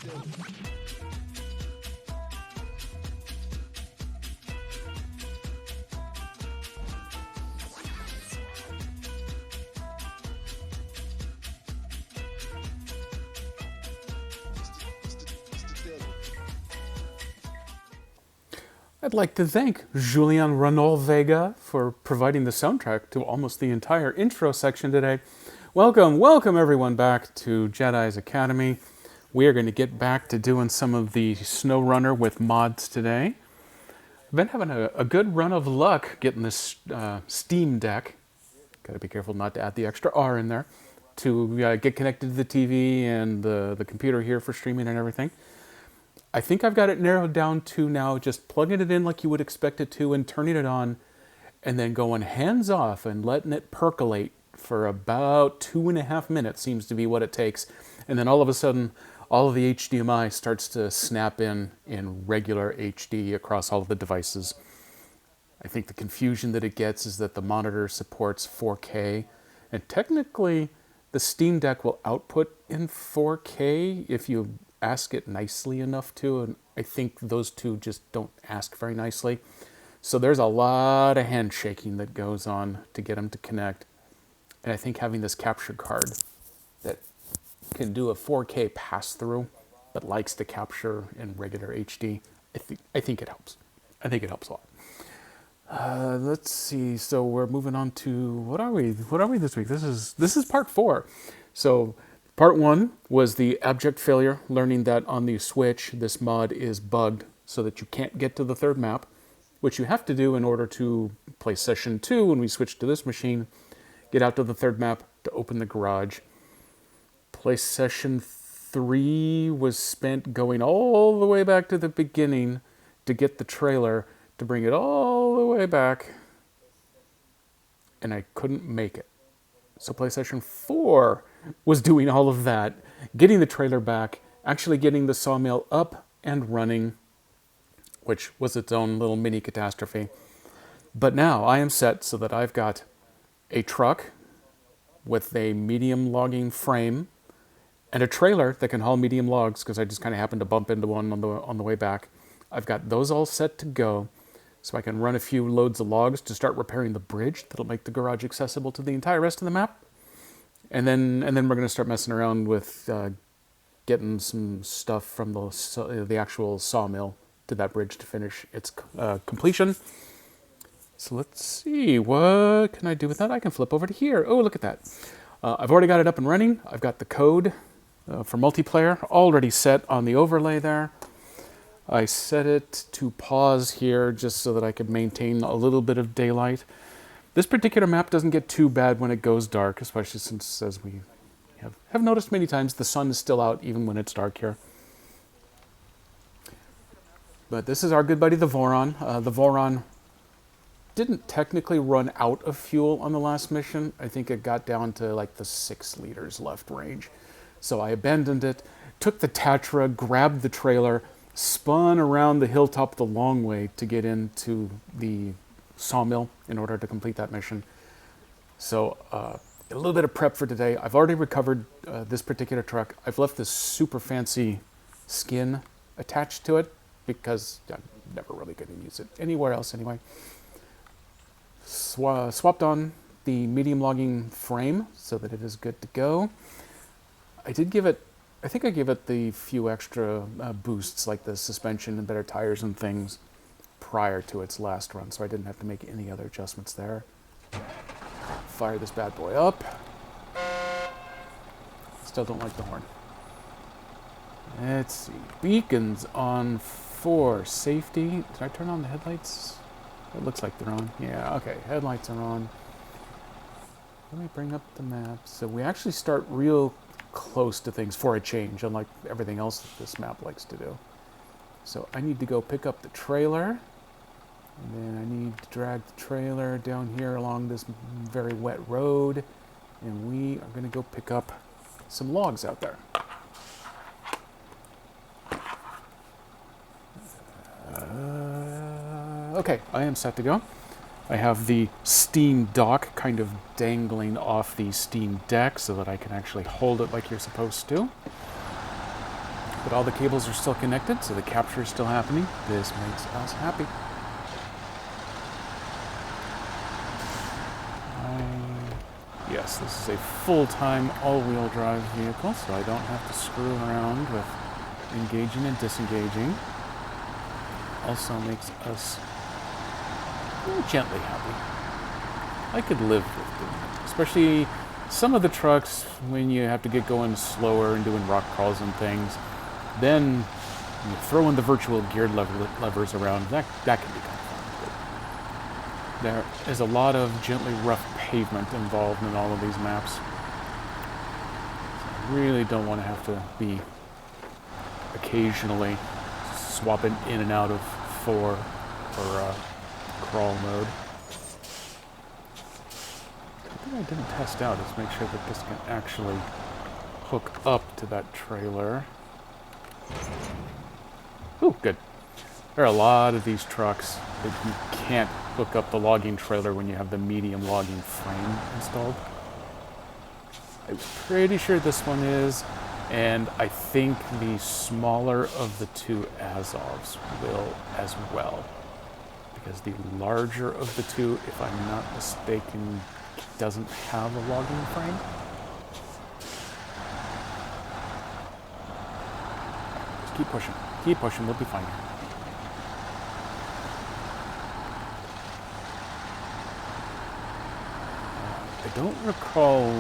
I'd like to thank Julian Renault Vega for providing the soundtrack to almost the entire intro section today. Welcome everyone back to Jedi's Academy. We are going to get back to doing some of the SnowRunner with mods today. I've been having a good run of luck getting this Steam Deck. Got to be careful not to add the extra R in there to get connected to the TV and the computer here for streaming and everything. I think I've got it narrowed down to now just plugging it in like you would expect it to and turning it on and then going hands off and letting it percolate for about 2.5 minutes seems to be what it takes. And then all of a sudden, all of the HDMI starts to snap in regular HD across all of the devices. I think the confusion that it gets is that the monitor supports 4K, and technically the Steam Deck will output in 4K if you ask it nicely enough to, and I think those two just don't ask very nicely. So there's a lot of handshaking that goes on to get them to connect. And I think having this capture card that can do a 4K pass-through but likes to capture in regular HD, I think it helps. I think it helps a lot. Let's see. So we're moving on to what are we this week? This is part 4. So part 1 was the abject failure, learning that on the Switch, this mod is bugged so that you can't get to the third map, which you have to do in order to play session 2 when we switch to this machine, get out to the third map to open the garage. Play session 3 was spent going all the way back to the beginning to get the trailer, to bring it all the way back, and I couldn't make it. So play session 4 was doing all of that, getting the trailer back, actually getting the sawmill up and running, which was its own little mini catastrophe. But now I am set so that I've got a truck with a medium logging frame and a trailer that can haul medium logs because I just kind of happened to bump into one on the way back. I've got those all set to go, so I can run a few loads of logs to start repairing the bridge that'll make the garage accessible to the entire rest of the map. And then we're going to start messing around with getting some stuff from the actual sawmill to that bridge to finish its completion. So let's see, what can I do with that? I can flip over to here. Oh, look at that. I've already got it up and running. I've got the code for multiplayer already set on the overlay there. I set it to pause here just so that I could maintain a little bit of daylight. This particular map doesn't get too bad when it goes dark, especially since, as we have noticed many times, the sun is still out even when it's dark here. But this is our good buddy, the Voron. The Voron didn't technically run out of fuel on the last mission. I think it got down to like the 6 liters left range. So I abandoned it, took the Tatra, grabbed the trailer, spun around the hilltop the long way to get into the sawmill in order to complete that mission. So a little bit of prep for today. I've already recovered this particular truck. I've left this super fancy skin attached to it because I'm never really going to use it anywhere else anyway. Swapped on the medium logging frame so that it is good to go. I think I gave it the few extra boosts like the suspension and better tires and things prior to its last run, so I didn't have to make any other adjustments there. Fire this bad boy up. Still don't like the horn. Let's see. Beacons on for safety. Did I turn on the headlights? It looks like they're on. Yeah, okay. Headlights are on. Let me bring up the map. So we actually start real close to things for a change, unlike everything else that this map likes to do. So I need to go pick up the trailer. And then I need to drag the trailer down here along this very wet road. And we are going to go pick up some logs out there. Okay, I am set to go. I have the Steam dock kind of dangling off the Steam Deck so that I can actually hold it like you're supposed to. But all the cables are still connected, so the capture is still happening. This makes us happy. Yes, this is a full-time all-wheel drive vehicle, so I don't have to screw around with engaging and disengaging. Also makes us gently happy. I could live with doing it, especially some of the trucks when you have to get going slower and doing rock crawls and things. Then you throw in the virtual geared levers around. That can be kind of fun. But there is a lot of gently rough pavement involved in all of these maps. So I really don't want to have to be occasionally swapping in and out of 4 for crawl mode. The thing I didn't test out is make sure that this can actually hook up to that trailer. Ooh, good. There are a lot of these trucks that you can't hook up the logging trailer when you have the medium logging frame installed. I was pretty sure this one is, and I think the smaller of the two Azovs will as well. Because the larger of the two, if I'm not mistaken, doesn't have a logging frame. Just keep pushing. Keep pushing, we'll be fine. I don't recall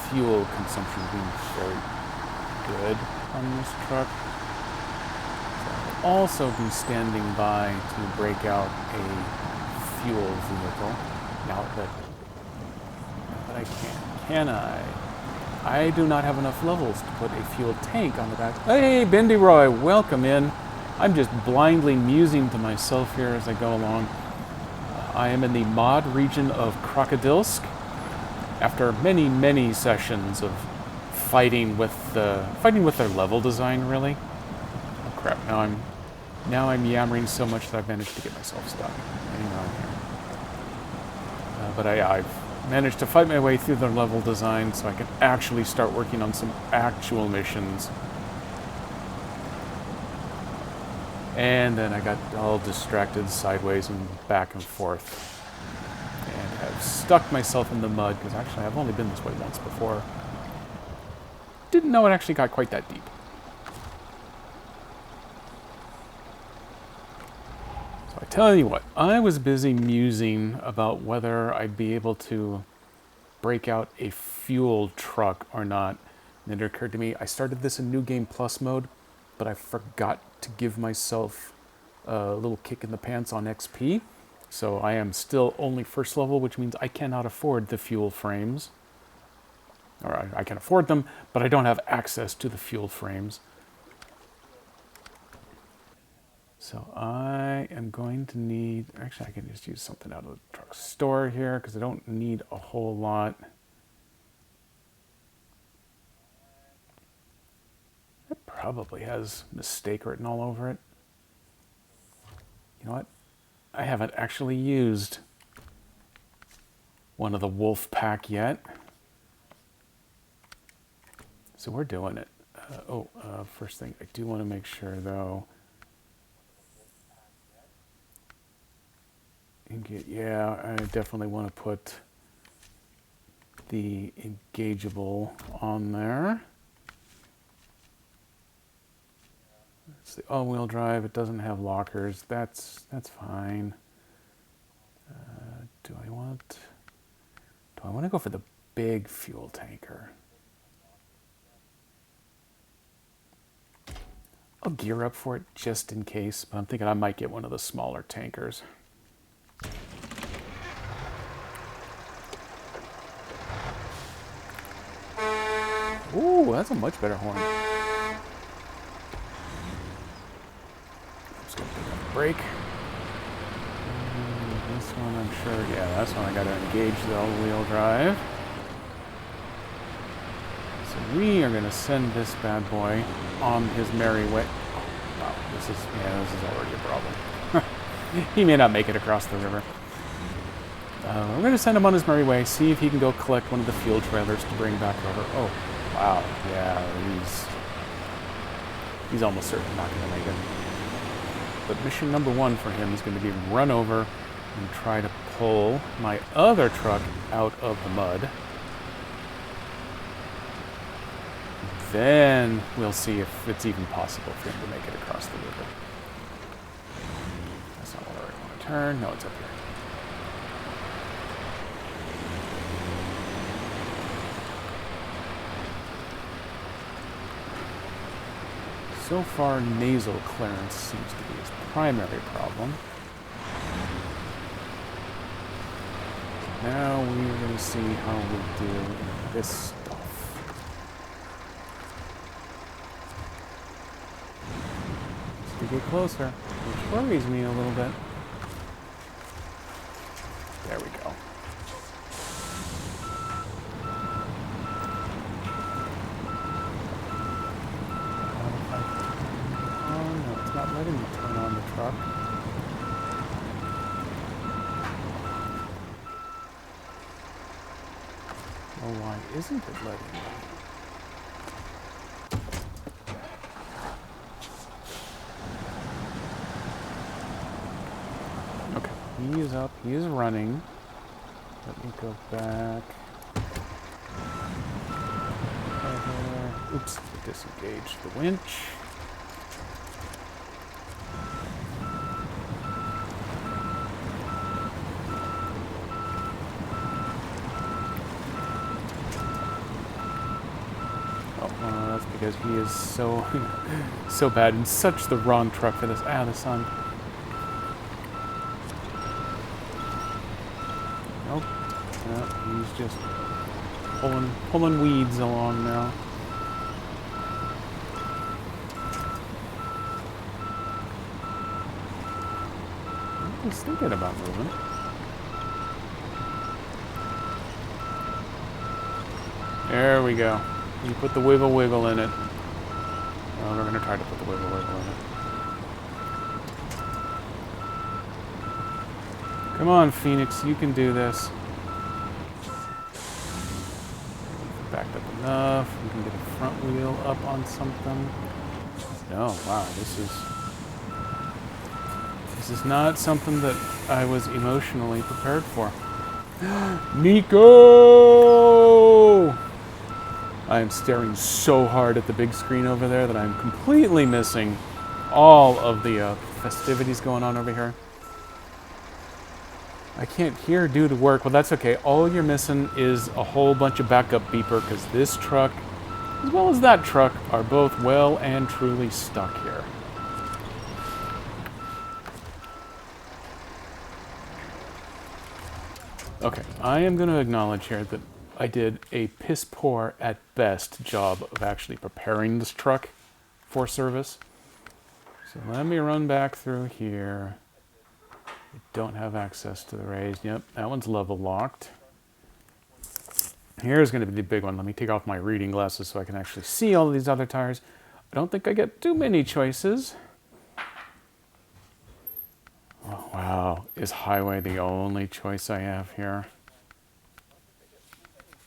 fuel consumption being very good on this truck. So I'll also be standing by to break out a fuel vehicle. Now that I can I? I do not have enough levels to put a fuel tank on the back. Hey, Bendy Roy, welcome in. I'm just blindly musing to myself here as I go along. I am in the mod region of Krokodilsk. After many, many sessions of fighting with their level design, really. Oh crap! Now I'm yammering so much that I've managed to get myself stuck. Hang on here. But I've managed to fight my way through the level design so I can actually start working on some actual missions. And then I got all distracted sideways and back and forth. And have stuck myself in the mud, because actually I've only been this way once before. Didn't know it actually got quite that deep. So I tell you what, I was busy musing about whether I'd be able to break out a fuel truck or not. And it occurred to me, I started this in New Game Plus mode, but I forgot to give myself a little kick in the pants on XP. So I am still only first level, which means I cannot afford the fuel frames. Or I can afford them, but I don't have access to the fuel frames. So I am going to need, actually I can just use something out of the truck store here because I don't need a whole lot. It probably has mistake written all over it. You know what? I haven't actually used one of the wolf pack yet. So we're doing it. First thing, I do want to make sure though. Yeah, I definitely want to put the engageable on there. It's the all-wheel drive. It doesn't have lockers. That's fine. Do I want to go for the big fuel tanker? I'll gear up for it just in case, but I'm thinking I might get one of the smaller tankers. Ooh, that's a much better horn. Just gonna pick up the brake. This one, I'm sure, yeah, that's one I gotta engage the all-wheel drive. So we are gonna send this bad boy on his merry way. Wow, this is already a problem. He may not make it across the river. We're going to send him on his merry way, see if he can go collect one of the fuel trailers to bring back over. Oh, wow, yeah, He's almost certainly not going to make it. But mission number 1 for him is going to be run over and try to pull my other truck out of the mud. Then we'll see if it's even possible for him to make it across the river. That's not where I want to turn. No, it's up here. So far, nasal clearance seems to be his primary problem. Now we're going to see how we do in this stuff. Just to get closer, which worries me a little bit. There we go. Not letting me turn on the truck. Well, why isn't it letting me? Okay, he is up, he is running. Let me go back. Oops, disengage the winch. That's because he is so bad and such the wrong truck for this. Ah, the sun. Nope. No, he's just pulling weeds along now. He's thinking about moving. There we go. You put the wiggle in it. Well, we're going to try to put the wiggle in it. Come on, Phoenix, you can do this. Backed up enough. We can get a front wheel up on something. No, wow, this is not something that I was emotionally prepared for. Nico! I am staring so hard at the big screen over there that I'm completely missing all of the festivities going on over here. I can't hear due to work. Well, that's okay. All you're missing is a whole bunch of backup beeper because this truck, as well as that truck, are both well and truly stuck here. Okay, I am going to acknowledge here that I did a piss poor at best job of actually preparing this truck for service. So let me run back through here. I don't have access to the raised. Yep, that one's level locked. Here's going to be the big one. Let me take off my reading glasses so I can actually see all of these other tires. I don't think I get too many choices. Oh, wow, is highway the only choice I have here?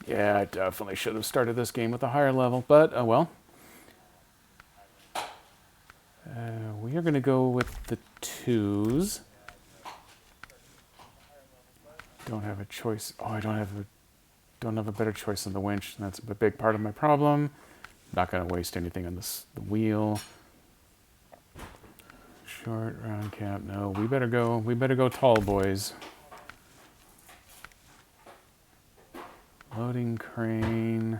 Yeah, I definitely should have started this game with a higher level, but oh well. We are going to go with the 2s. Don't have a choice. Oh, I don't have a better choice than the winch. And that's a big part of my problem. Not going to waste anything on the wheel. Short round cap. No, we better go tall, boys. Loading crane,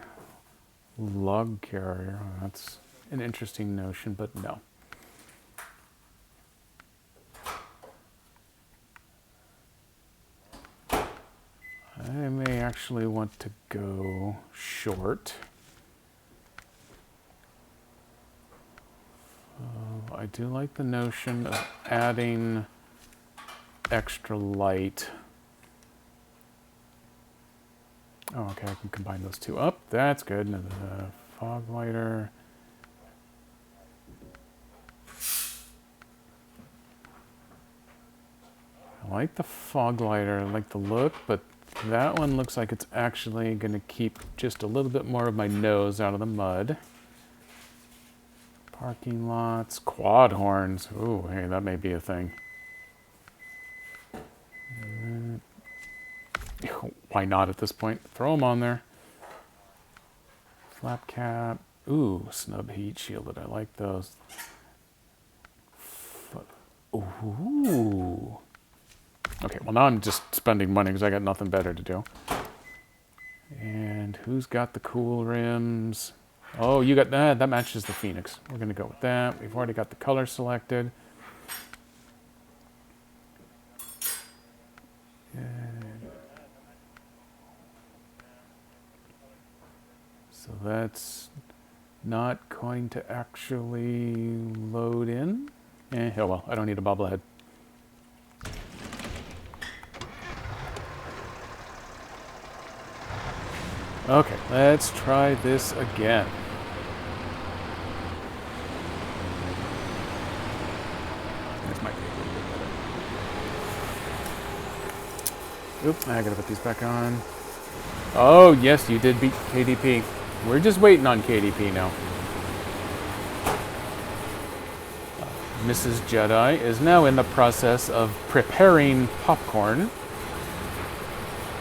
lug carrier. Oh, that's an interesting notion, but no. I may actually want to go short. I do like the notion of adding extra light. Oh, okay, I can combine those two up. That's good. And the fog lighter. I like the fog lighter. I like the look, but that one looks like it's actually going to keep just a little bit more of my nose out of the mud. Parking lots, quad horns. Ooh, hey, that may be a thing. Why not at this point? Throw them on there. Flap cap. Ooh, snub heat shielded. I like those. Ooh. Okay, well now I'm just spending money because I got nothing better to do. And who's got the cool rims? Oh, you got that. That matches the Phoenix. We're going to go with that. We've already got the color selected. So that's not going to actually load in. Oh well, I don't need a bobblehead. Okay, let's try this again. This might be a little bit better. Oop, I gotta put these back on. Oh, yes, you did beat KDP. We're just waiting on KDP now. Mrs. Jedi is now in the process of preparing popcorn.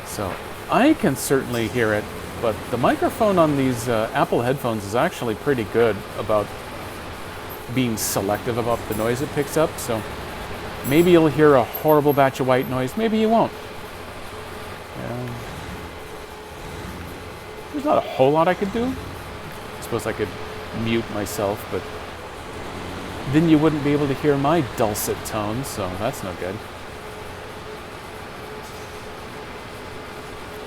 So I can certainly hear it, but the microphone on these Apple headphones is actually pretty good about being selective about the noise it picks up. So maybe you'll hear a horrible batch of white noise, maybe you won't. There's not a whole lot I could do. I suppose I could mute myself, but then you wouldn't be able to hear my dulcet tones, so that's no good.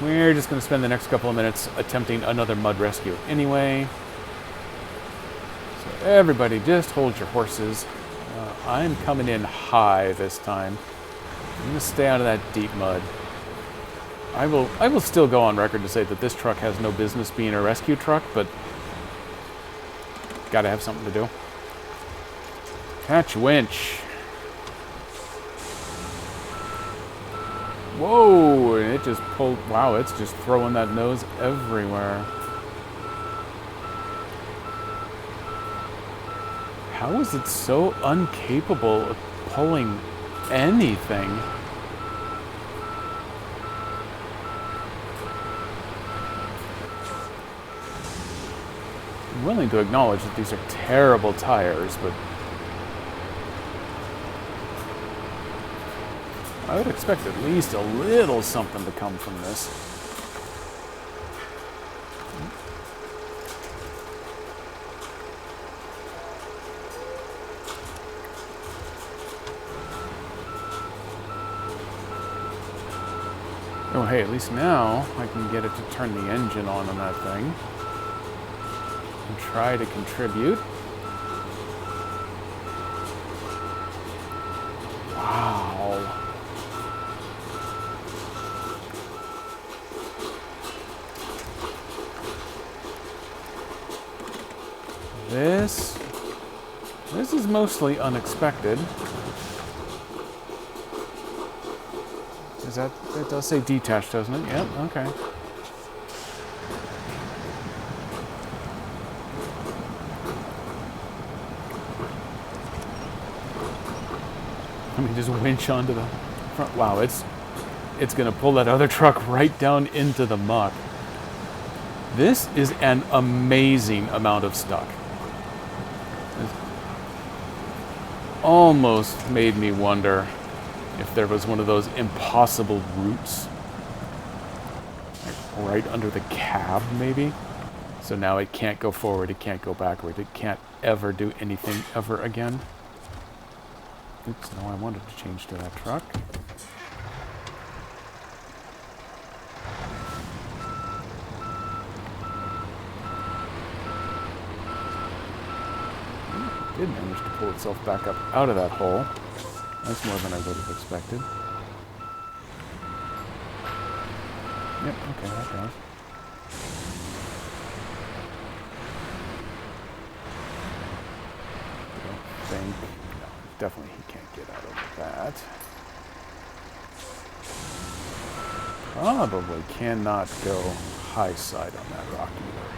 We're just going to spend the next couple of minutes attempting another mud rescue anyway. So everybody just hold your horses. I'm coming in high this time. I'm going to stay out of that deep mud. I will still go on record to say that this truck has no business being a rescue truck, but gotta have something to do. Catch winch. Whoa, and it just pulled, wow, it's just throwing that nose everywhere. How is it so incapable of pulling anything? I'm willing to acknowledge that these are terrible tires, but I would expect at least a little something to come from this. Oh, hey, at least now I can get it to turn the engine on that thing. And try to contribute. Wow. This is mostly unexpected. Is that does say detached, doesn't it? Yep, okay. Let me just winch onto the front. Wow, it's gonna pull that other truck right down into the muck. This is an amazing amount of stuck. It's almost made me wonder if there was one of those impossible routes, like right under the cab, maybe. So now it can't go forward, it can't go backward, it can't ever do anything ever again. Oops, no, I wanted to change to that truck. It did manage to pull itself back up out of that hole. That's more than I would have expected. Yep, okay, that goes. I don't think... No, definitely he can't get out of that. Probably cannot go high side on that rock either.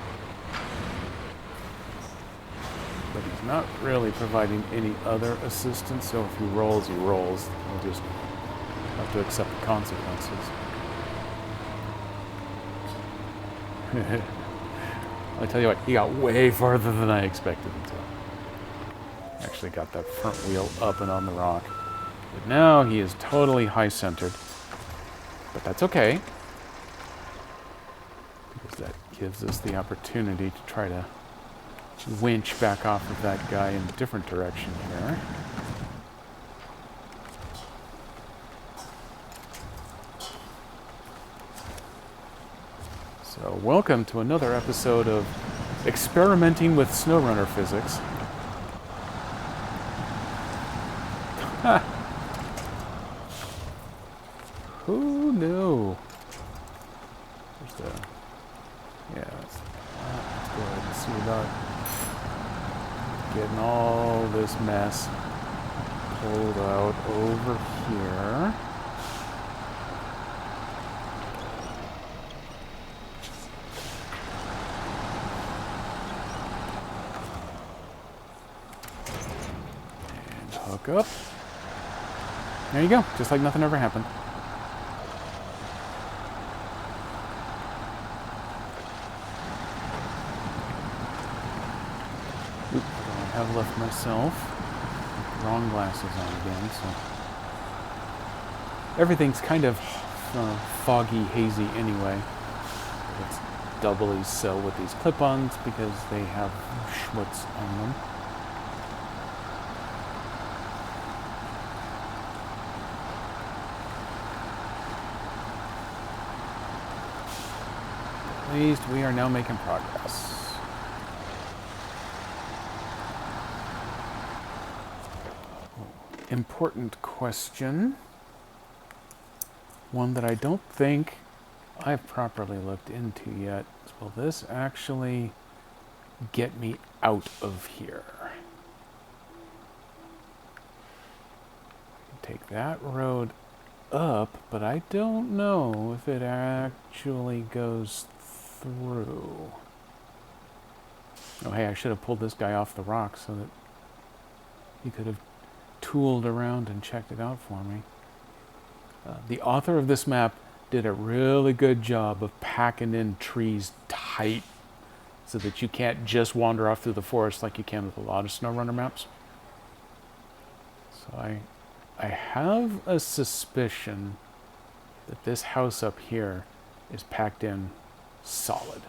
But he's not really providing any other assistance, so if he rolls, he rolls. We'll just have to accept the consequences. I tell you what, he got way farther than I expected him to. Actually got that front wheel up and on the rock. But now he is totally high-centered. But that's okay, because that gives us the opportunity to try to winch back off of that guy in a different direction here. So, welcome to another episode of Experimenting with SnowRunner Physics. Ha! Who knew? There's the... Yeah, let's go ahead and see about getting all this mess pulled out over here. And hook up. There you go, just like nothing ever happened. Oop, I have left myself wrong glasses on again, so everything's kind of foggy, hazy anyway. It's doubly so with these clip-ons because they have schmutz on them. At least we are now making progress. Important question. One that I don't think I've properly looked into yet. Will this actually get me out of here? Take that road up, but I don't know if it actually goes through. Oh, hey, I should have pulled this guy off the rock so that he could have tooled around and checked it out for me. The author of this map did a really good job of packing in trees tight so that you can't just wander off through the forest like you can with a lot of SnowRunner maps. So I have a suspicion that this house up here is packed in solid.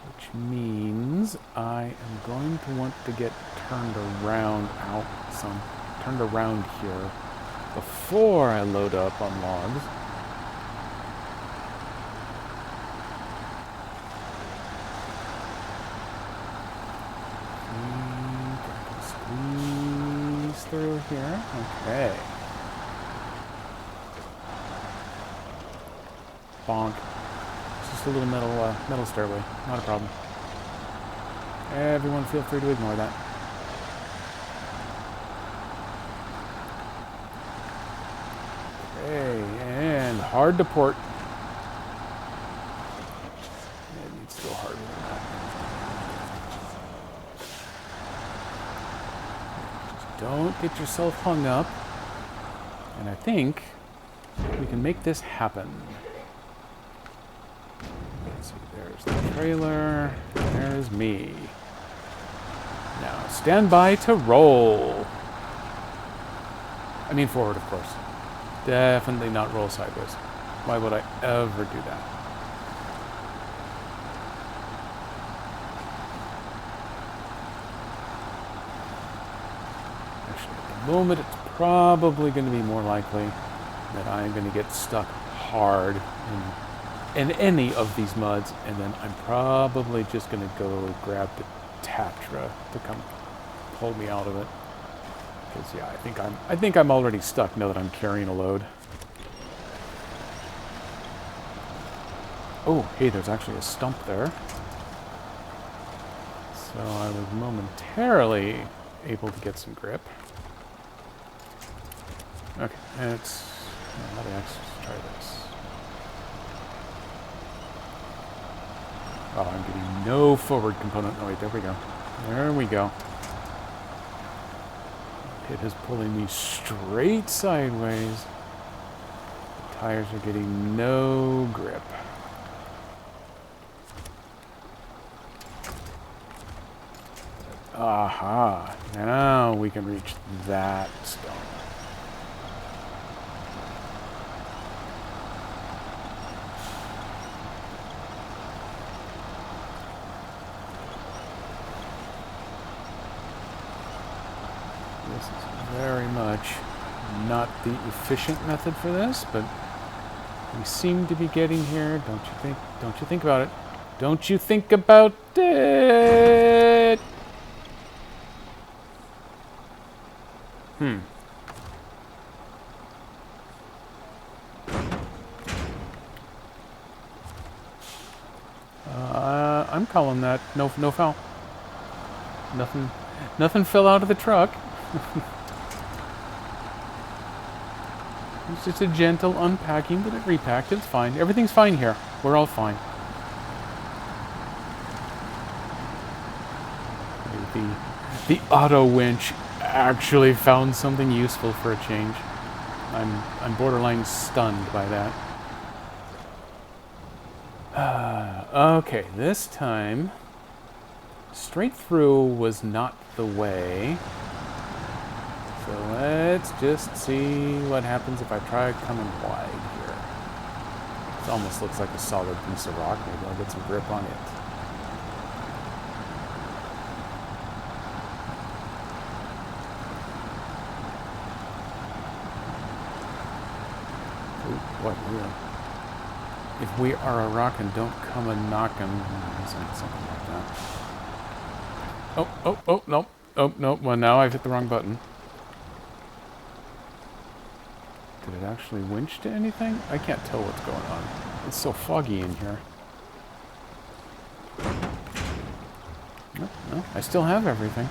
Which means I am going to want to get turned around here before I load up on logs. I can squeeze through here. Okay. Bonk. Just a little metal stairway. Not a problem. Everyone feel free to ignore that. Okay, and hard to port. It needs to go harder than that. Just don't get yourself hung up. And I think we can make this happen. Let's see, there's the trailer. There's me. Now, stand by to roll. I mean forward, of course. Definitely not roll sideways. Why would I ever do that? Actually, at the moment, it's probably going to be more likely that I'm going to get stuck hard in any of these muds, and then I'm probably just going to go grab the Tatra to come pull me out of it. Because yeah, I think I'm already stuck now that I'm carrying a load. Oh, hey, there's actually a stump there. So I was momentarily able to get some grip. Okay, let's try this. Oh, I'm getting no forward component. Oh, wait, there we go. There we go. It is pulling me straight sideways. The tires are getting no grip. Aha. Now we can reach that stone. This is very much not the efficient method for this, but we seem to be getting here. Don't you think? Don't you think about it? Don't you think about it? I'm calling that no foul. Nothing fell out of the truck. It's just a gentle unpacking, but it repacked. It's fine. Everything's fine here. We're all fine. The auto winch actually found something useful for a change. I'm borderline stunned by that. Okay, this time straight through was not the way. So let's just see what happens if I try coming wide here. It almost looks like a solid piece of rock. Maybe I'll get some grip on it. Ooh, what? If we are a rockin', don't come a knockin'. Something like that. Oh, nope. Oh, nope. Well, now I've hit the wrong button. Did it actually winch to anything? I can't tell what's going on. It's so foggy in here. No, I still have everything.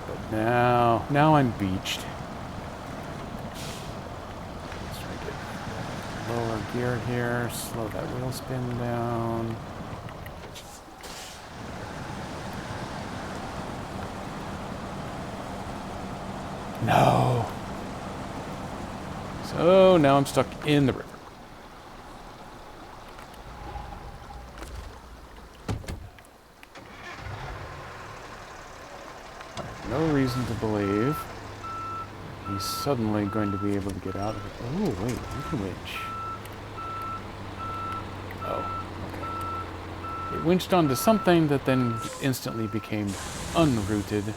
But now I'm beached. Let's try to get lower gear here, slow that wheel spin down. No! So now I'm stuck in the river. I have no reason to believe he's suddenly going to be able to get out of it. Oh, wait, you can winch. Oh, okay. It winched onto something that then instantly became unrooted.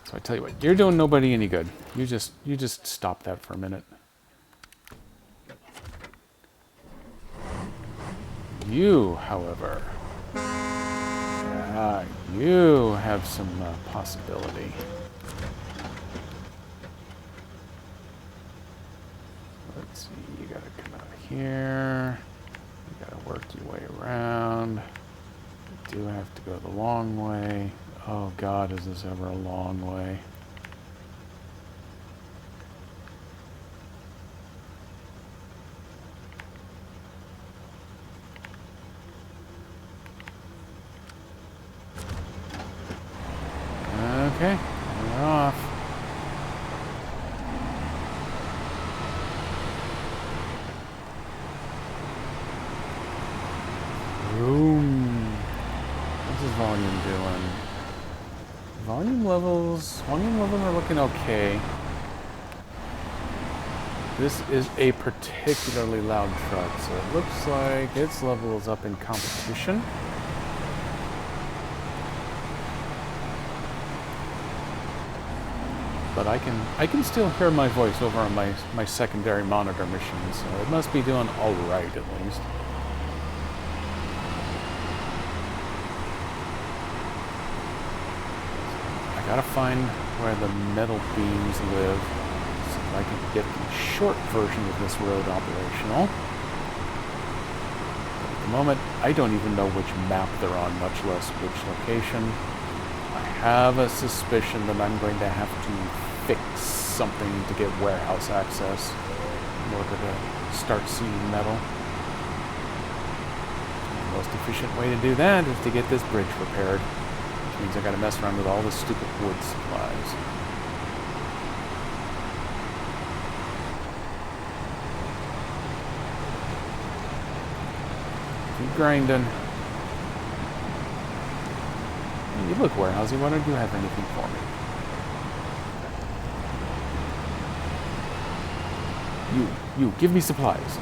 So I tell you what, you're doing nobody any good. You just stop that for a minute. You, however, you have some possibility. Let's see, you gotta come out here. You gotta work your way around. You do have to go the long way. Oh God, is this ever a long way? Okay, we're off. Boom. What's his volume doing? Volume levels are looking okay. This is a particularly loud truck, so it looks like its level is up in competition. But I can still hear my voice over on my secondary monitor machine, so it must be doing all right at least. I gotta find where the metal beams live, so that I can get the short version of this road operational. But at the moment, I don't even know which map they're on, much less which location. I have a suspicion that I'm going to have to fix something to get warehouse access in order to start seeing metal. The most efficient way to do that is to get this bridge repaired, which means I gotta mess around with all the stupid wood supplies. Keep grinding. Hey, you look warehousey. Why don't you have anything for me? You, give me supplies.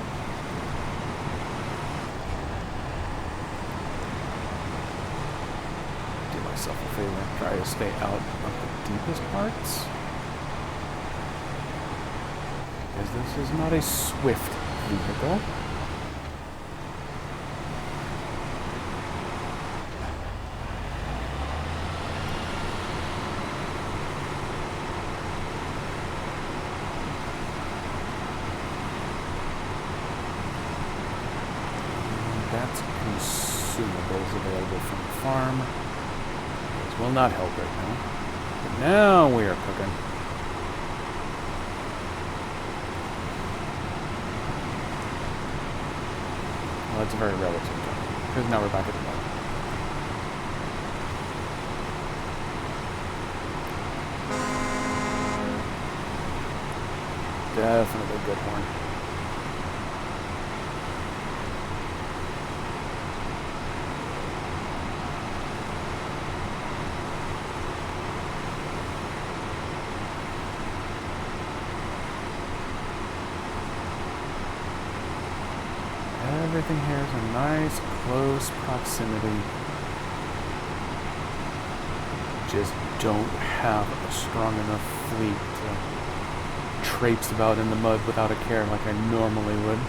Do myself a favor, try to stay out of the deepest parts. Because this is not a swift vehicle. That's consumables available from the farm. Those will not help right now. But now we are cooking. Well, that's a very relative term, because now we're back at the bottom. Definitely good horn. Everything here is a nice, close proximity. Just don't have a strong enough fleet to traipse about in the mud without a care like I normally would.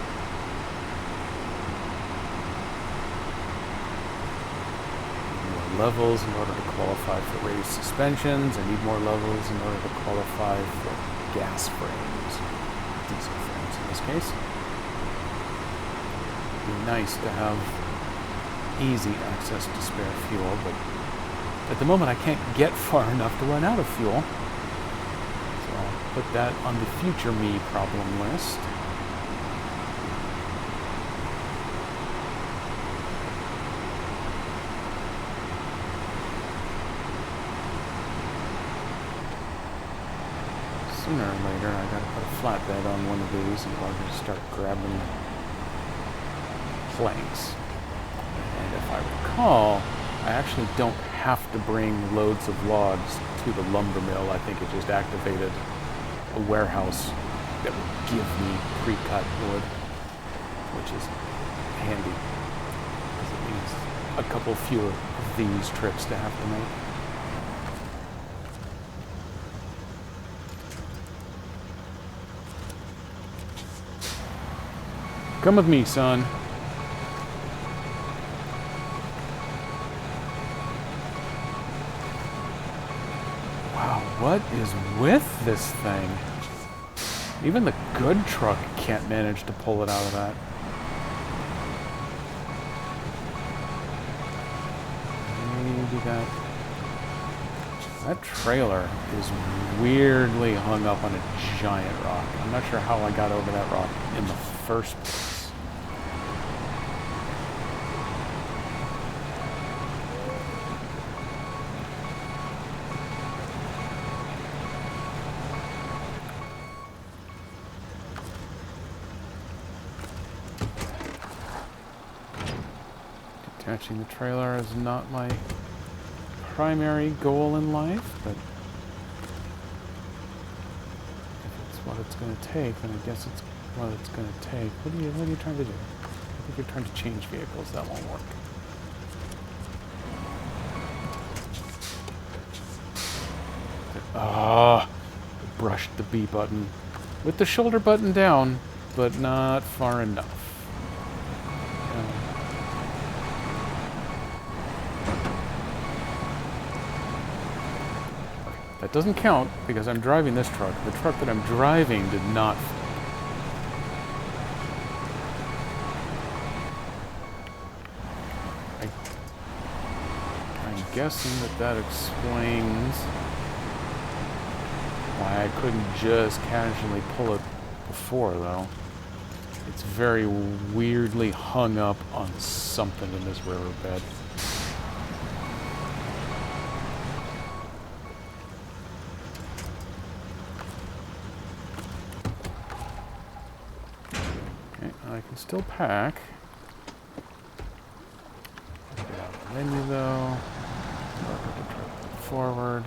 More levels in order to qualify for raised suspensions. I need more levels in order to qualify for gas frames. Diesel frames in this case. Be nice to have easy access to spare fuel, but at the moment I can't get far enough to run out of fuel. So I'll put that on the future me problem list. Sooner or later I gotta put a flatbed on one of these in order to start grabbing planks. And if I recall, I actually don't have to bring loads of logs to the lumber mill. I think it just activated a warehouse that would give me pre-cut wood, which is handy because it means a couple fewer of these trips to have to make. Come with me, son. What is with this thing? Even the good truck can't manage to pull it out of that. Maybe that trailer is weirdly hung up on a giant rock. I'm not sure how I got over that rock in the first place. Detaching the trailer is not my primary goal in life, but if it's what it's going to take, then I guess it's what it's going to take. What are you trying to do? I think you're trying to change vehicles. That won't work. Brushed the B button with the shoulder button down, but not far enough. That doesn't count because I'm driving this truck. The truck that I'm driving did not. I'm guessing that explains why I couldn't just casually pull it before, though. It It's very weirdly hung up on something in this riverbed. Okay, I can still pack. Get out of the menu though. Forward.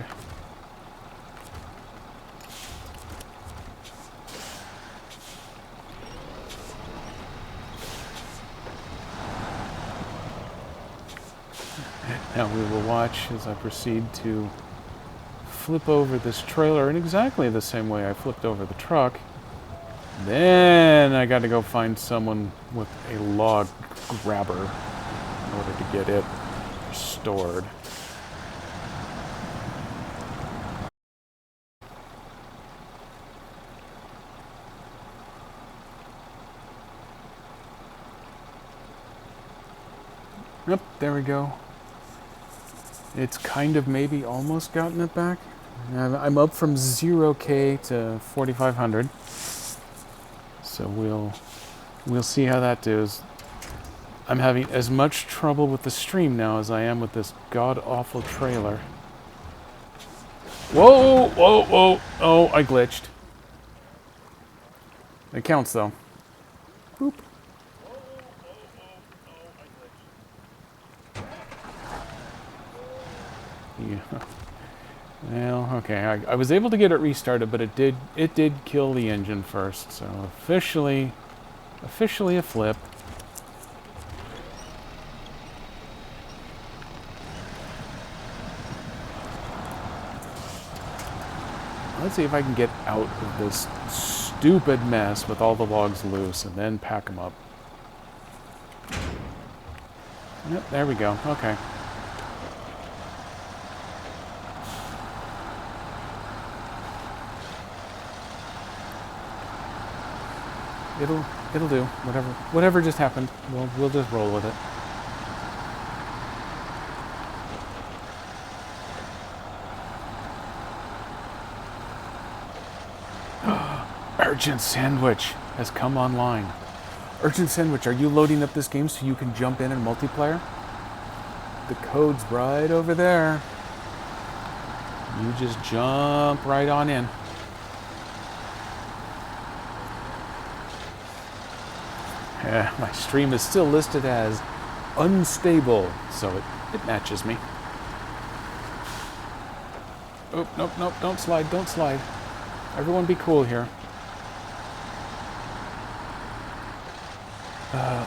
Now we will watch as I proceed to flip over this trailer in exactly the same way I flipped over the truck. Then I got to go find someone with a log grabber in order to get it restored. Yep, there we go. It's kind of maybe almost gotten it back. I'm up from 0K to 4,500. So we'll see how that does. I'm having as much trouble with the stream now as I am with this god-awful trailer. Whoa, whoa, whoa. Oh, I glitched. It counts, though. Boop. Yeah. Well, okay. I was able to get it restarted, but it did kill the engine first. So officially a flip. Let's see if I can get out of this stupid mess with all the logs loose and then pack them up. Yep, there we go. Okay. It'll do. Whatever just happened. We'll just roll with it. Urgent Sandwich has come online. Urgent Sandwich, are you loading up this game so you can jump in multiplayer? The code's right over there. You just jump right on in. Yeah, my stream is still listed as unstable, so it matches me. Oh, nope, don't slide. Everyone be cool here.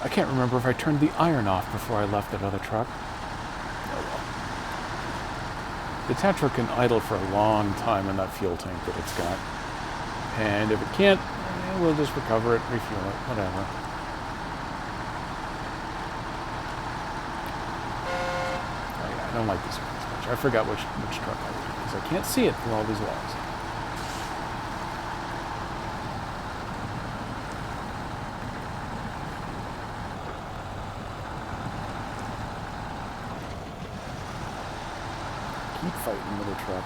I can't remember if I turned the iron off before I left that other truck. Oh well. The Tatra can idle for a long time in that fuel tank that it's got. And if it can't, we'll just recover it, refuel it, whatever. I don't like this one as much. I forgot which truck I was in, because I can't see it through all these walls. Keep fighting, little truck.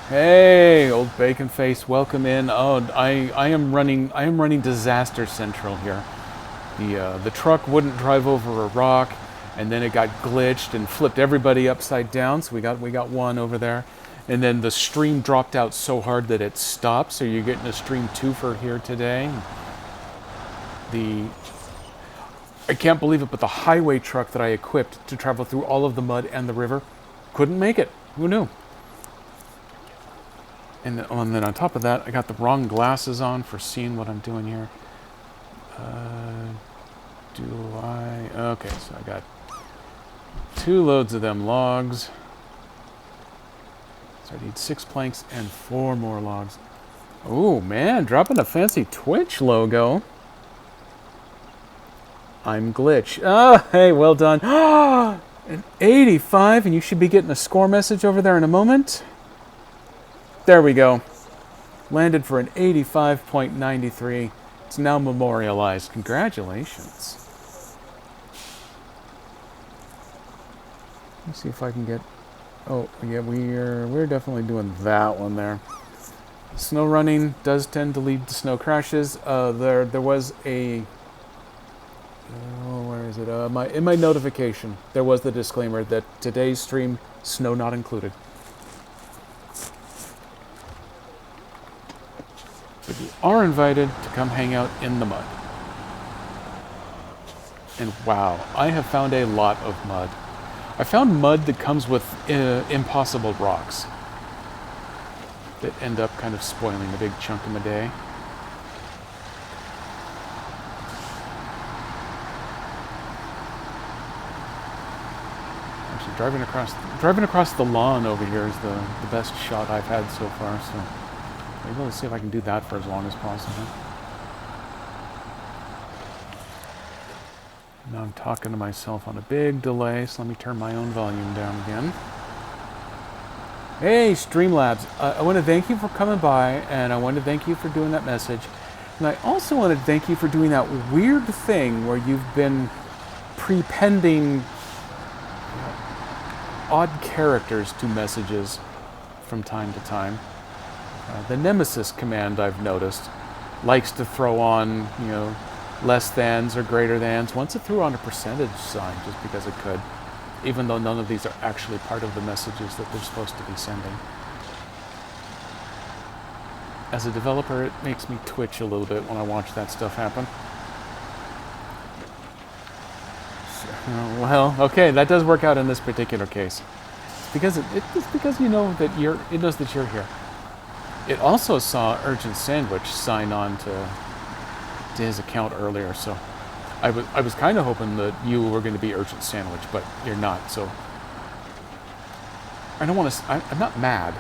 Hey, old bacon face, welcome in. Oh, I am running Disaster Central here. The truck wouldn't drive over a rock. And then it got glitched and flipped everybody upside down. So we got one over there. And then the stream dropped out so hard that it stopped. So you're getting a stream 2 for here today. I can't believe it, but the highway truck that I equipped to travel through all of the mud and the river couldn't make it. Who knew? And then on top of that, I got the wrong glasses on for seeing what I'm doing here. Okay, so I got 2 loads of them logs. So I need 6 planks and 4 more logs. Oh man, dropping a fancy Twitch logo. I'm Glitch. Oh, hey, well done. An 85, and you should be getting a score message over there in a moment. There we go. Landed for an 85.93. It's now memorialized. Congratulations. Let's see if I can get... Oh, yeah, we're definitely doing that one there. Snow running does tend to lead to snow crashes. There was a... Oh, where is it? In my notification, there was the disclaimer that today's stream, snow not included. But you are invited to come hang out in the mud. And wow, I have found a lot of mud. I found mud that comes with impossible rocks that end up kind of spoiling a big chunk of my day. Actually, driving across the lawn over here is the best shot I've had so far, so maybe let's see if I can do that for as long as possible. Now I'm talking to myself on a big delay, so let me turn my own volume down again. Hey, Streamlabs, I want to thank you for coming by, and I want to thank you for doing that message. And I also want to thank you for doing that weird thing where you've been prepending odd characters to messages from time to time. The Nemesis command, I've noticed, likes to throw on, less thans or greater thans. Once it threw on a percentage sign just because it could, even though none of these are actually part of the messages that they're supposed to be sending. As a developer, it makes me twitch a little bit when I watch that stuff happen. So, well, okay, that does work out in this particular case. It's because you know that it knows that you're here. It also saw Urgent Sandwich sign on to his account earlier, so I was kind of hoping that you were going to be Urgent Sandwich, but you're not, so I don't want to... I'm not mad.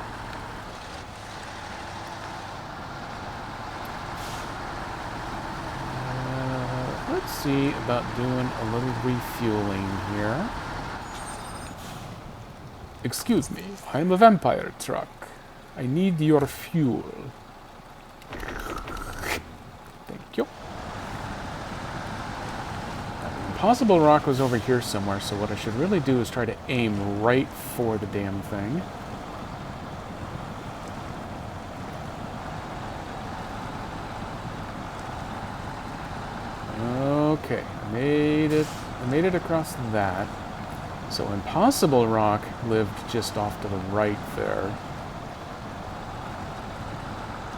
Let's see about doing a little refueling here. Excuse me, I'm a vampire truck. I need your fuel. Thank you. Impossible rock was over here somewhere, so what I should really do is try to aim right for the damn thing. Okay, I made it across that. So Impossible Rock lived just off to the right there.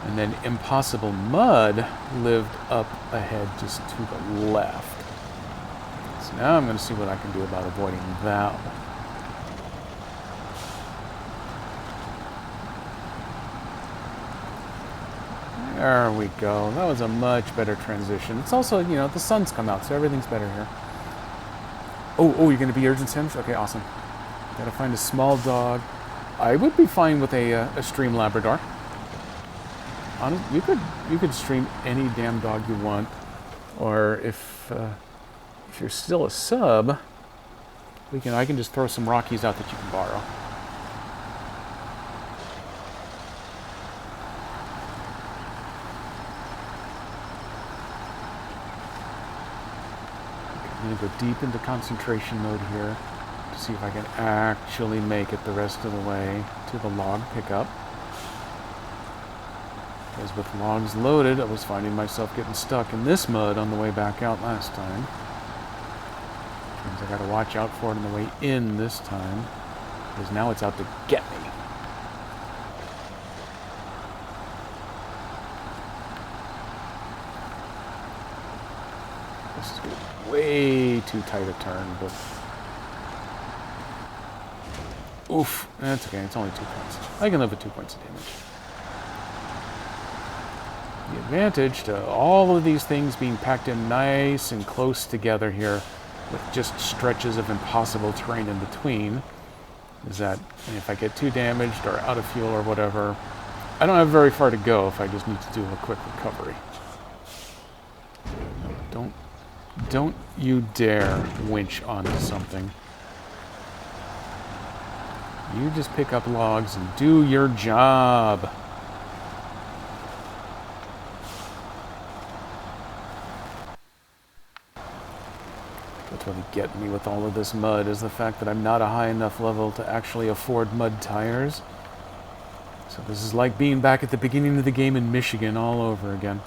And then Impossible Mud lived up ahead just to the left. So now I'm going to see what I can do about avoiding that one. There we go. That was a much better transition. It's also, the sun's come out, so everything's better here. Oh, you're going to be Urgent Sandwich? Okay, awesome. Gotta find a small dog. I would be fine with a stream Labrador. You could stream any damn dog you want, or if you're still a sub, I can just throw some Rockies out that you can borrow. I'm going to go deep into concentration mode here to see if I can actually make it the rest of the way to the log pickup. Because with logs loaded, I was finding myself getting stuck in this mud on the way back out last time. Which means I got to watch out for it on the way in this time, because now it's out to get me. This is way too tight a turn, but oof, that's okay. It's only 2 points. I can live with 2 points of damage. The advantage to all of these things being packed in nice and close together here with just stretches of impossible terrain in between is that if I get too damaged or out of fuel or whatever, I don't have very far to go if I just need to do a quick recovery. Don't you dare winch onto something. You just pick up logs and do your job. What's really getting me with all of this mud is the fact that I'm not a high enough level to actually afford mud tires. So this is like being back at the beginning of the game in Michigan all over again.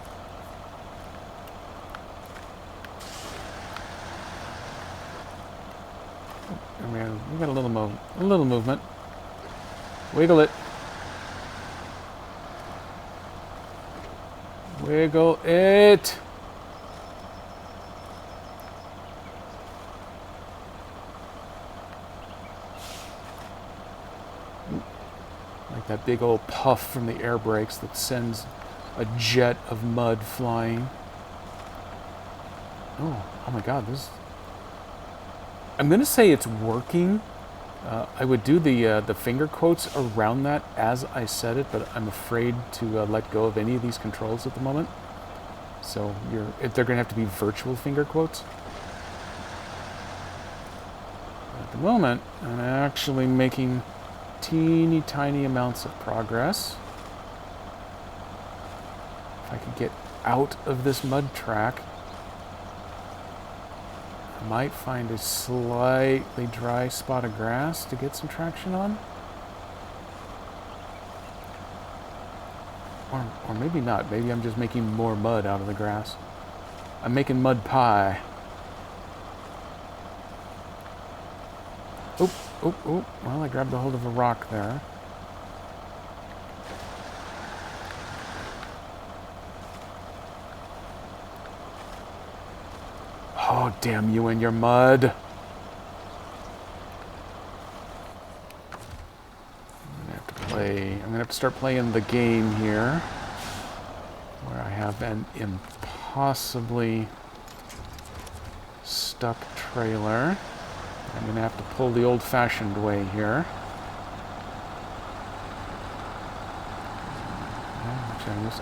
We got a little movement. Wiggle it. Wiggle it. Like that big old puff from the air brakes that sends a jet of mud flying. Oh my God, this... I'm going to say it's working. I would do the finger quotes around that as I said it, but I'm afraid to let go of any of these controls at the moment. So they're going to have to be virtual finger quotes. At the moment, I'm actually making teeny tiny amounts of progress. If I could get out of this mud track, I might find a slightly dry spot of grass to get some traction on. Or maybe not. Maybe I'm just making more mud out of the grass. I'm making mud pie. Oop, oop, oop. Well, I grabbed a hold of a rock there. Oh, damn you and your mud. I'm gonna have to start playing the game here, where I have an impossibly stuck trailer. I'm gonna have to pull the old-fashioned way here.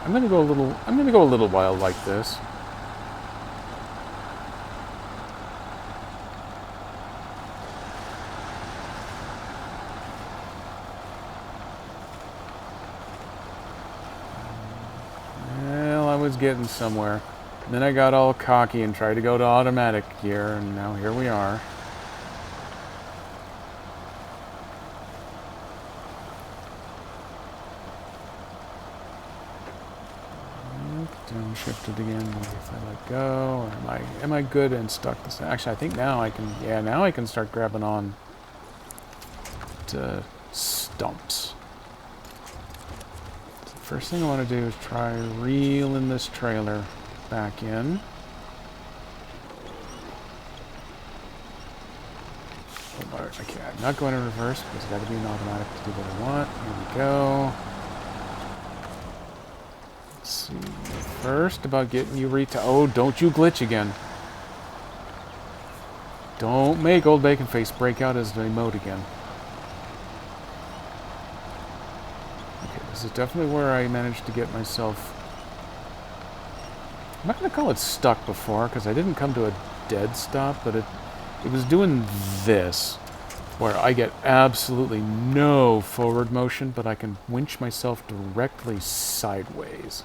I'm gonna go a little wild like this. Was getting somewhere. And then I got all cocky and tried to go to automatic gear, and now here we are. Downshifted again. If I let go, or am I good and stuck this time? Actually, I think now I can. Yeah, now I can start grabbing on to stumps. First thing I want to do is try reeling this trailer back in. Okay, I'm not going to reverse because it's got to be an automatic to do what I want. Here we go. Let's see. First, about getting you oh, don't you glitch again. Don't make Old Bacon Face break out as the mode again. This is definitely where I managed to get myself... I'm not going to call it stuck before, because I didn't come to a dead stop, but it was doing this, where I get absolutely no forward motion, but I can winch myself directly sideways.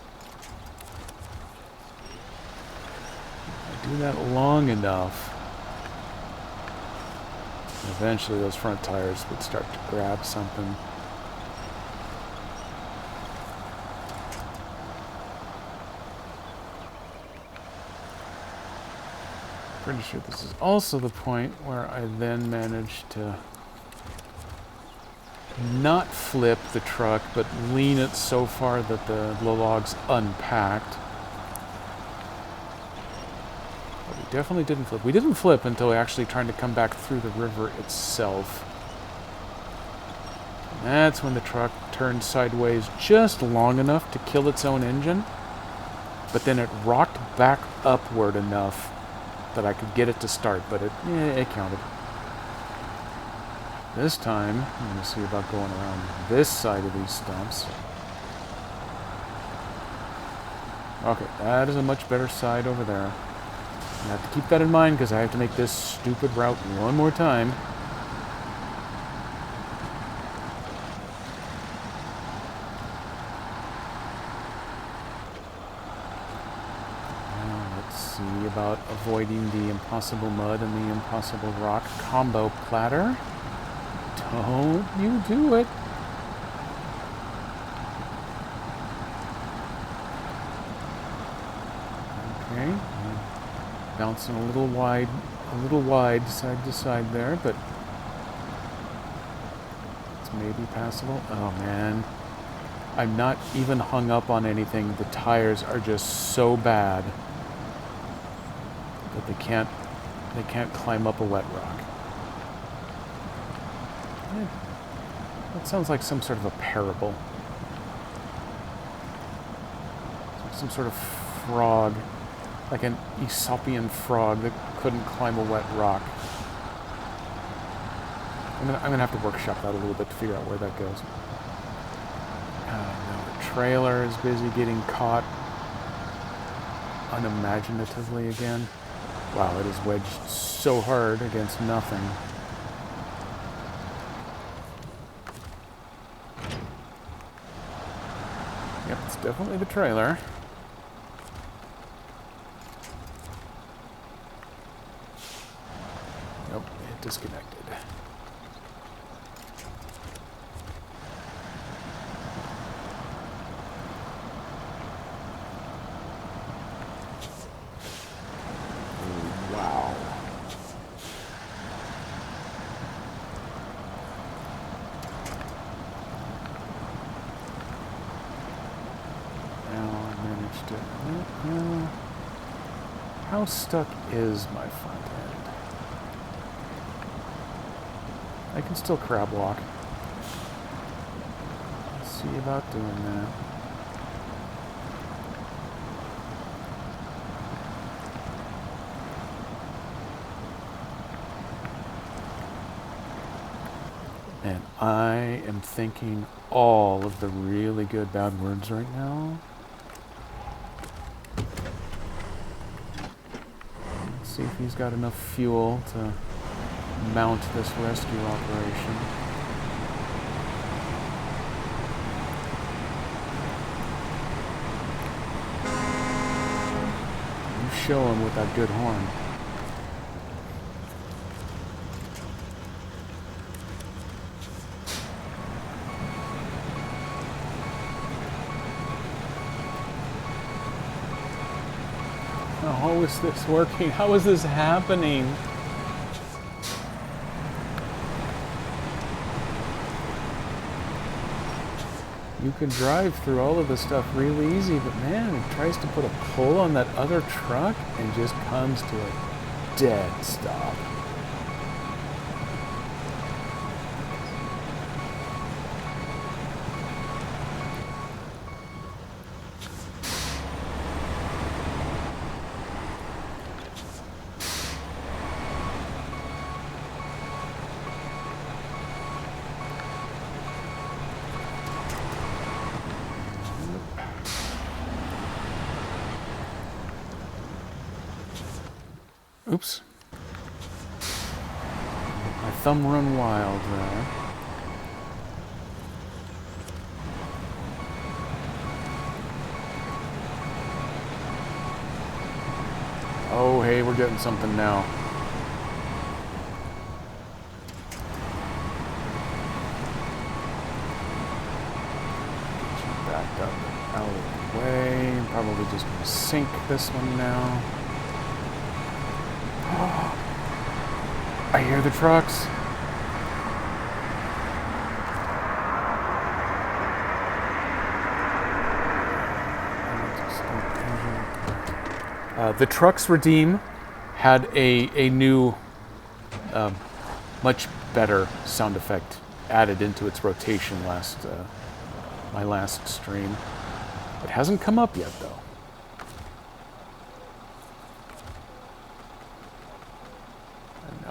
If I do that long enough, eventually those front tires would start to grab something. Pretty sure this is also the point where I then managed to not flip the truck, but lean it so far that the log's unpacked. But we definitely didn't flip. We didn't flip until actually trying to come back through the river itself. And that's when the truck turned sideways just long enough to kill its own engine, but then it rocked back upward enough that I could get it to start, but it counted. This time, I'm going to see about going around this side of these stumps. Okay, that is a much better side over there. I have to keep that in mind because I have to make this stupid route one more time. About avoiding the impossible mud and the impossible rock combo platter. Don't you do it. bouncing a little wide side to side there, but it's maybe passable. Oh man, I'm not even hung up on anything. The tires are just so bad that they can't climb up a wet rock. That sounds like some sort of a parable. Some sort of frog, like an Aesopian frog that couldn't climb a wet rock. I'm gonna have to workshop that a little bit to figure out where that goes. Now the trailer is busy getting caught unimaginatively again. Wow, it is wedged so hard against nothing. Yep, it's definitely the trailer. Nope, it disconnected. Wow. Now I managed to... How stuck is my front end? I can still crab walk. Let's see about doing that. And I am thinking all of the really good bad words right now. Let's see if he's got enough fuel to mount this rescue operation. You show him with that good horn. How is this working? How is this happening? You can drive through all of this stuff really easy, but man, it tries to put a pull on that other truck and just comes to a dead stop. Oops. My thumb run wild there. Oh, hey, we're getting something now. Get you backed up out of the way. Probably just gonna sink this one now. I hear the trucks. The Trucks Redeem had a new, much better sound effect added into its rotation my last stream. It hasn't come up yet though.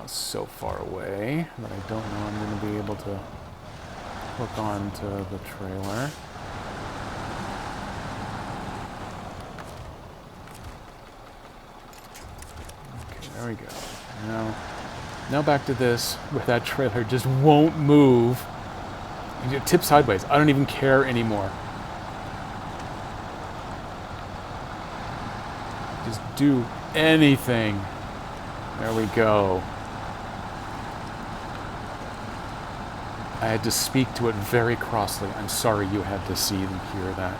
So far away that I don't know I'm going to be able to hook on to the trailer. Okay, there we go. Now back to this, where that trailer just won't move. You tip sideways. I don't even care anymore. Just do anything. There we go. I had to speak to it very crossly. I'm sorry you had to see and hear that.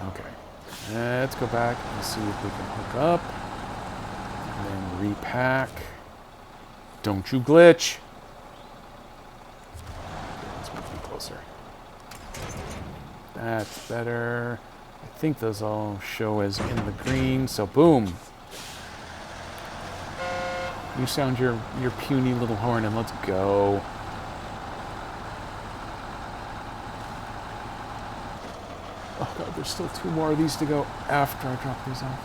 Okay. Let's go back and see if we can hook up. And then repack. Don't you glitch. Let's move you closer. That's better. I think those all show as in the green, so boom. You sound your puny little horn and let's go. Oh god, there's still 2 more of these to go after I drop these off.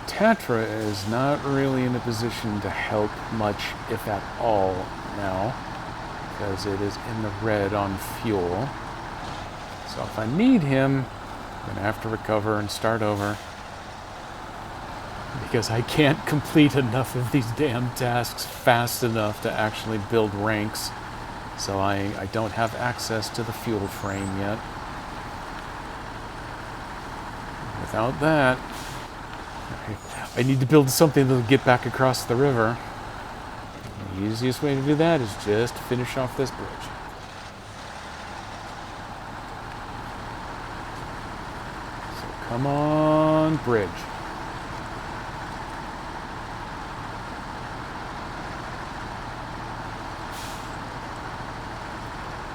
Tatra is not really in a position to help much, if at all, now, because it is in the red on fuel. So if I need him, I'm going to have to recover and start over, because I can't complete enough of these damn tasks fast enough to actually build ranks. So I don't have access to the fuel frame yet. Without that, I need to build something that'll get back across the river. The easiest way to do that is just finish off this bridge. So come on, bridge.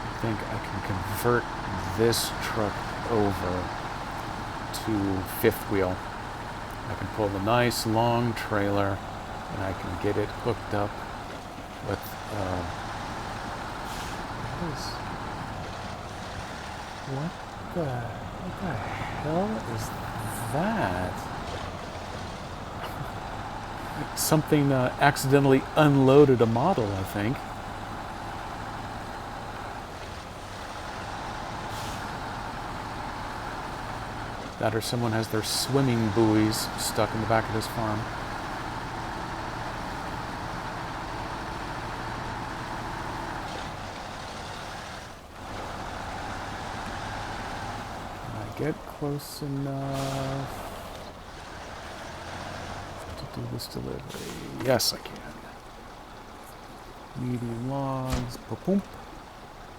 I think I can convert this truck over to fifth wheel. I can pull the nice long trailer and I can get it hooked up with what the hell is that? Something accidentally unloaded a model, I think. That or someone has their swimming buoys stuck in the back of this farm. Can I get close enough to do this delivery? Yes, I can. Medium logs. Ba-boom.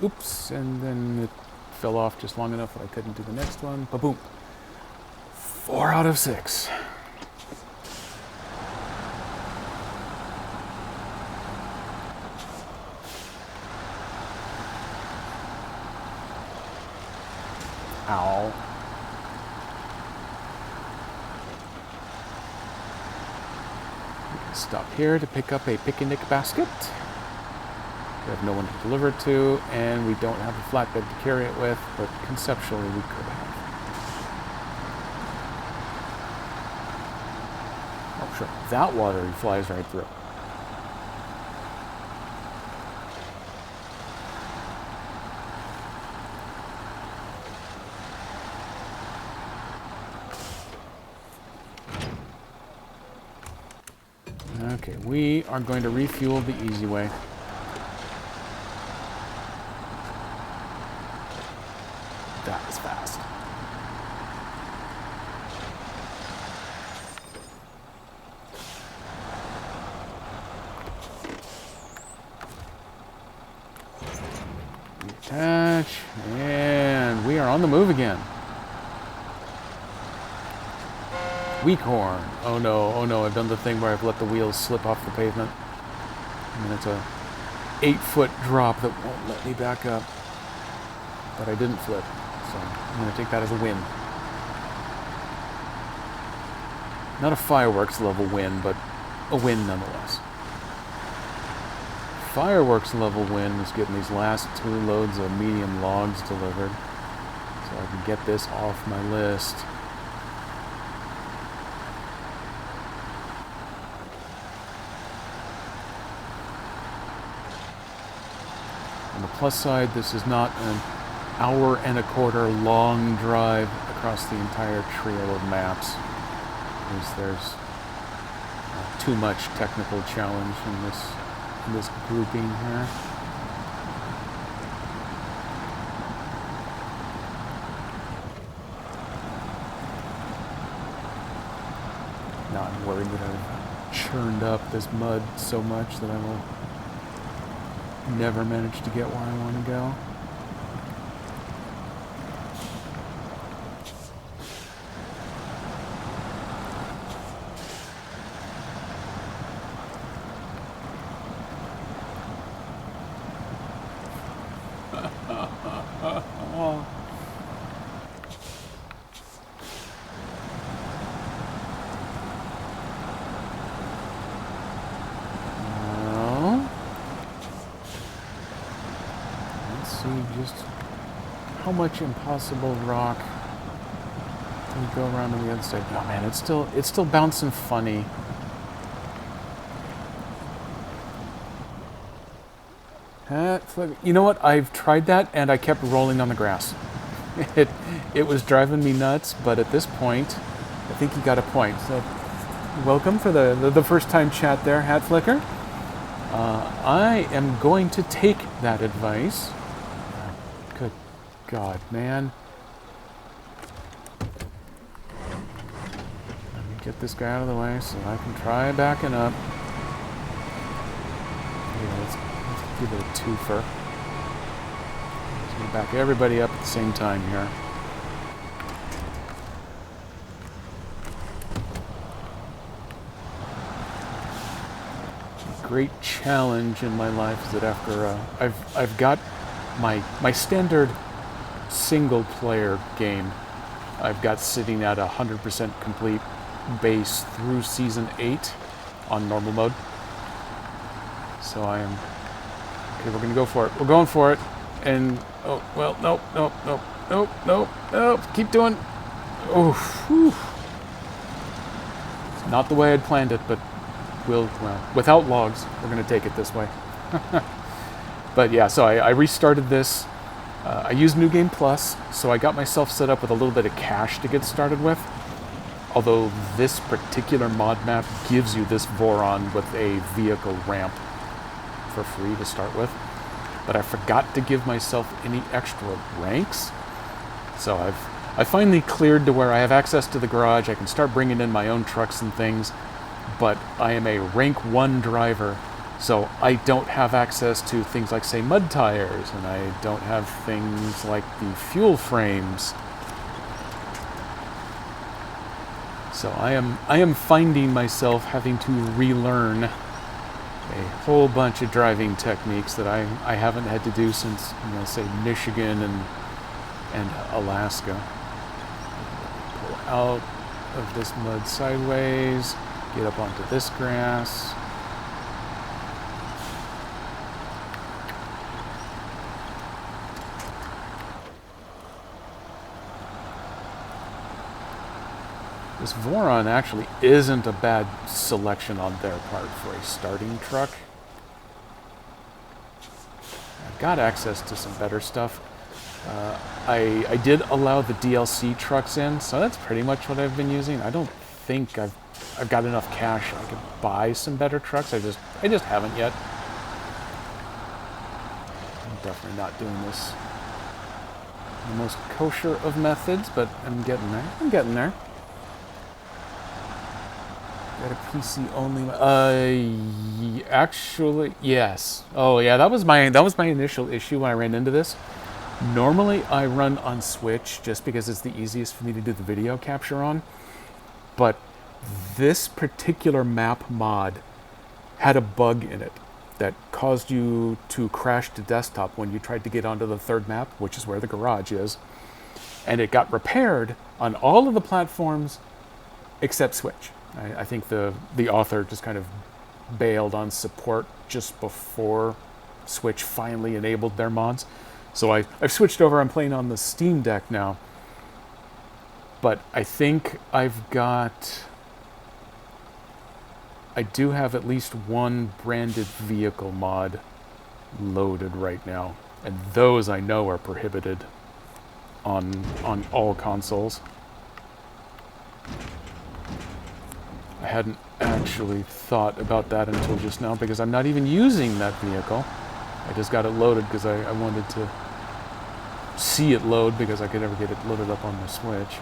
Oops, and then it fell off just long enough that I couldn't do the next one. Ba-boom. 4 out of 6. Ow. Stop here to pick up a picnic basket. We have no one to deliver it to, and we don't have a flatbed to carry it with, but conceptually we could have. Sure. That water he flies right through. Okay, we are going to refuel the easy way. That was fast. Attach, and we are on the move again. Weak horn. Oh no, I've done the thing where I've let the wheels slip off the pavement. And it's a 8-foot drop that won't let me back up. But I didn't flip, so I'm going to take that as a win. Not a fireworks level win, but a win nonetheless. Fireworks level win is getting these last 2 loads of medium logs delivered, so I can get this off my list. On the plus side, this is not an 1.25-hour long drive across the entire trio of maps, because there's too much technical challenge in this grouping here. Now I'm worried that I've churned up this mud so much that I will never manage to get where I want to go. Well, let's see just how much impossible rock can we go around on the other side. Oh man, it's still bouncing funny. You know what? I've tried that and I kept rolling on the grass. It was driving me nuts, but at this point, I think you got a point. So, welcome for the first time chat there, Hat Flicker. I am going to take that advice. Good God, man. Let me get this guy out of the way so I can try backing up. Yeah, let's give it a twofer. Let's get back everybody up at the same time here. Great challenge in my life is that after I've got my standard single player game I've got sitting at 100% complete base through season 8 on normal mode. So I am okay. We're gonna go for it. We're going for it. And oh well, nope. Keep doing. Oh, whew. It's not the way I'd planned it, but. Well, without logs, we're going to take it this way. But yeah, so I restarted this. I used New Game Plus, so I got myself set up with a little bit of cash to get started with. Although this particular mod map gives you this Voron with a vehicle ramp for free to start with. But I forgot to give myself any extra ranks. So I finally cleared to where I have access to the garage. I can start bringing in my own trucks and things. But I am a rank 1 driver, so I don't have access to things like, say, mud tires, and I don't have things like the fuel frames. So I am finding myself having to relearn a whole bunch of driving techniques that I haven't had to do since, say, Michigan and Alaska. Pull out of this mud sideways. Get up onto this grass. This Voron actually isn't a bad selection on their part for a starting truck. I've got access to some better stuff. I did allow the DLC trucks in, so that's pretty much what I've been using. I don't think I've got enough cash I could buy some better trucks. I just haven't yet. I'm definitely not doing this the most kosher of methods, but I'm getting there. Got a PC only. Actually, yes. Oh yeah, that was my initial issue when I ran into this. Normally I run on Switch just because it's the easiest for me to do the video capture on, but this particular map mod had a bug in it that caused you to crash to desktop when you tried to get onto the third map, which is where the garage is. And it got repaired on all of the platforms except Switch. I think the author just kind of bailed on support just before Switch finally enabled their mods. So I've switched over. I'm playing on the Steam Deck now. But I think I do have at least one branded vehicle mod loaded right now. And those I know are prohibited on all consoles. I hadn't actually thought about that until just now because I'm not even using that vehicle. I just got it loaded because I wanted to see it load because I could never get it loaded up on the Switch.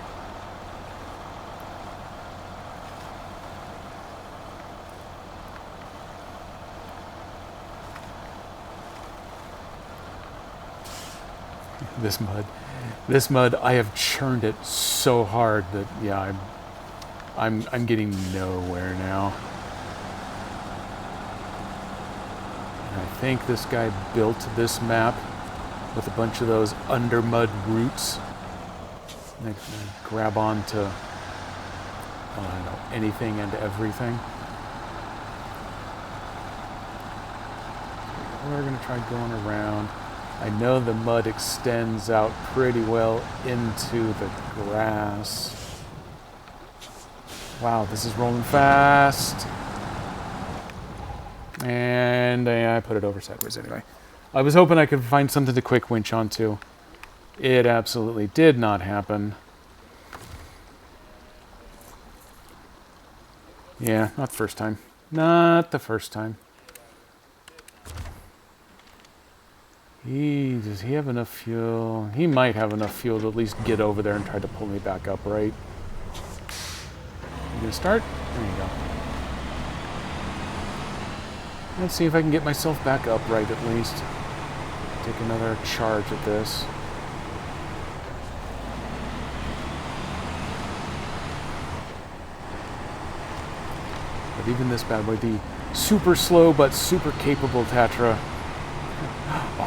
This mud, I have churned it so hard that yeah, I'm getting nowhere now. And I think this guy built this map with a bunch of those under mud roots. They grab on to I don't know, anything and everything. We're going to try going around. I know the mud extends out pretty well into the grass. Wow, this is rolling fast. And I put it over sideways anyway. I was hoping I could find something to quick winch onto. It absolutely did not happen. Yeah, not the first time. Not the first time. Does he have enough fuel? He might have enough fuel to at least get over there and try to pull me back up, right? You gonna start? There you go. Let's see if I can get myself back upright at least. Take another charge at this. But even this bad boy, the super slow but super capable Tatra,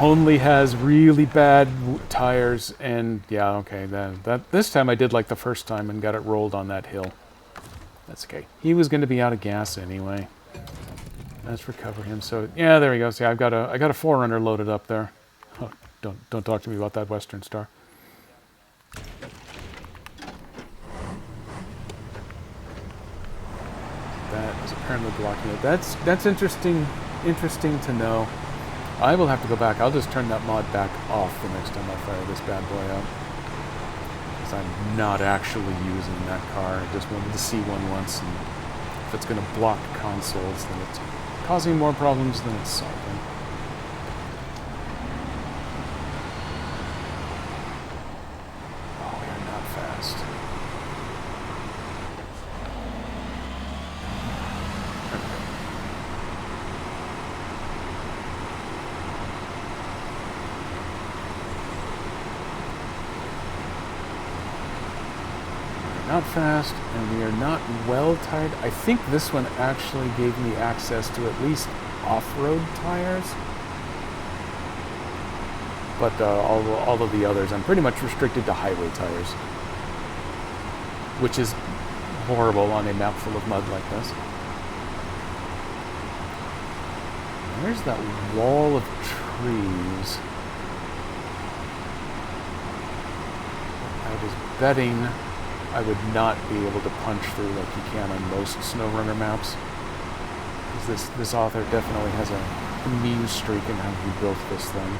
only has really bad tires, and yeah, okay, that this time I did like the first time and got it rolled on that hill. That's okay. He was going to be out of gas anyway. Let's recover him. So yeah, there he goes. Yeah, I got a 4Runner loaded up there. Oh, don't talk to me about that Western Star. That is apparently blocking it. That's interesting to know. I will have to go back. I'll just turn that mod back off the next time I fire this bad boy up. Because I'm not actually using that car. I just wanted to see one once, and if it's going to block consoles, then it's causing more problems than it's solving. Oh, we are not fast. Not fast, and we are not well tied. I think this one actually gave me access to at least off-road tires. But all of the others, I'm pretty much restricted to highway tires. Which is horrible on a map full of mud like this. There's that wall of trees. I was betting I would not be able to punch through like you can on most SnowRunner maps. Because this author definitely has a mean streak in how he built this thing.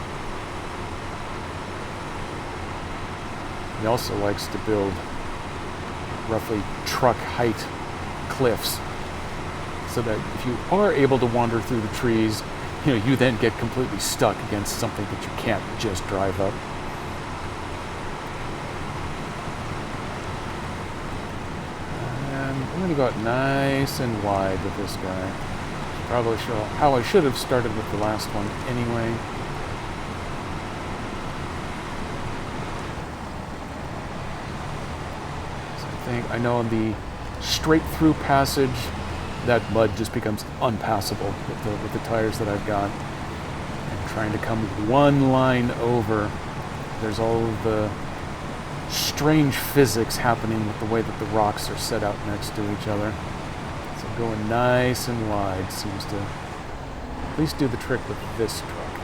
He also likes to build roughly truck height cliffs, so that if you are able to wander through the trees, you then get completely stuck against something that you can't just drive up. I'm going to go out nice and wide with this guy. Probably how I should have started with the last one anyway. So I know in the straight through passage, that mud just becomes unpassable with the tires that I've got. And trying to come one line over, there's all of the strange physics happening with the way that the rocks are set out next to each other. So going nice and wide seems to at least do the trick with this truck.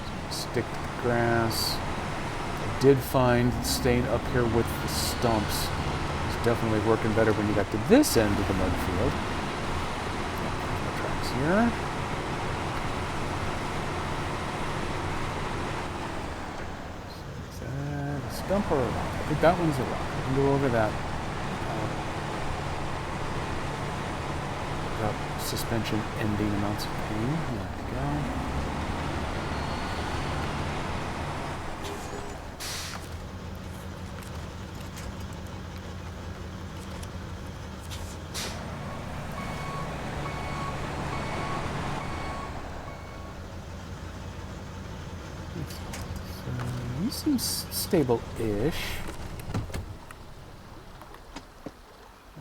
So stick to the grass. I did find staying up here with the stumps is definitely working better when you got to this end of the mud field. No tracks here. Stump or a rock? I think that one's a rock. I can go over that. Without suspension ending amounts of pain. There we go. He seems stable-ish.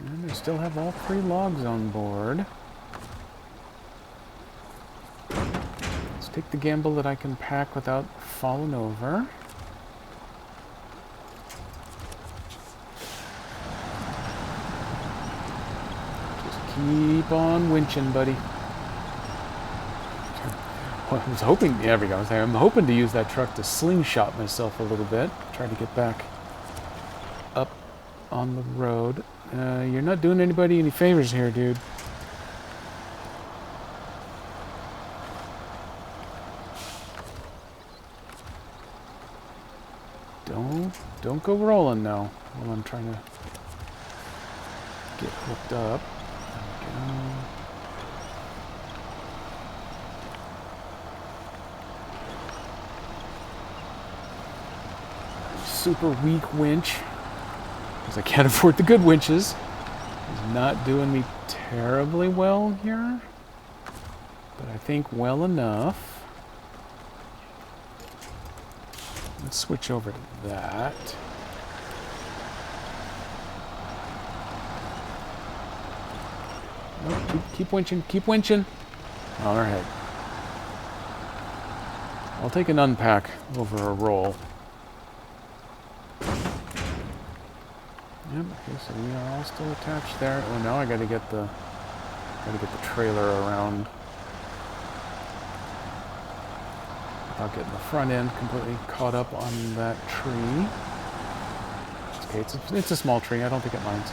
And I still have all 3 logs on board. Take the gamble that I can pack without falling over. Just keep on winching, buddy. Well, I was hoping, there we go. I'm hoping to use that truck to slingshot myself a little bit. Try to get back up on the road. You're not doing anybody any favors here, dude. Don't go rolling now while I'm trying to get hooked up. There we go. Super weak winch, because I can't afford the good winches. He's not doing me terribly well here, but I think well enough. Let's switch over to that. Nope, keep winching, keep winching. All right. I'll take an unpack over a roll. Yep, okay, so we are all still attached there. Oh, now I gotta get the trailer around. Without getting the front end completely caught up on that tree. It's okay, it's a small tree, I don't think it minds.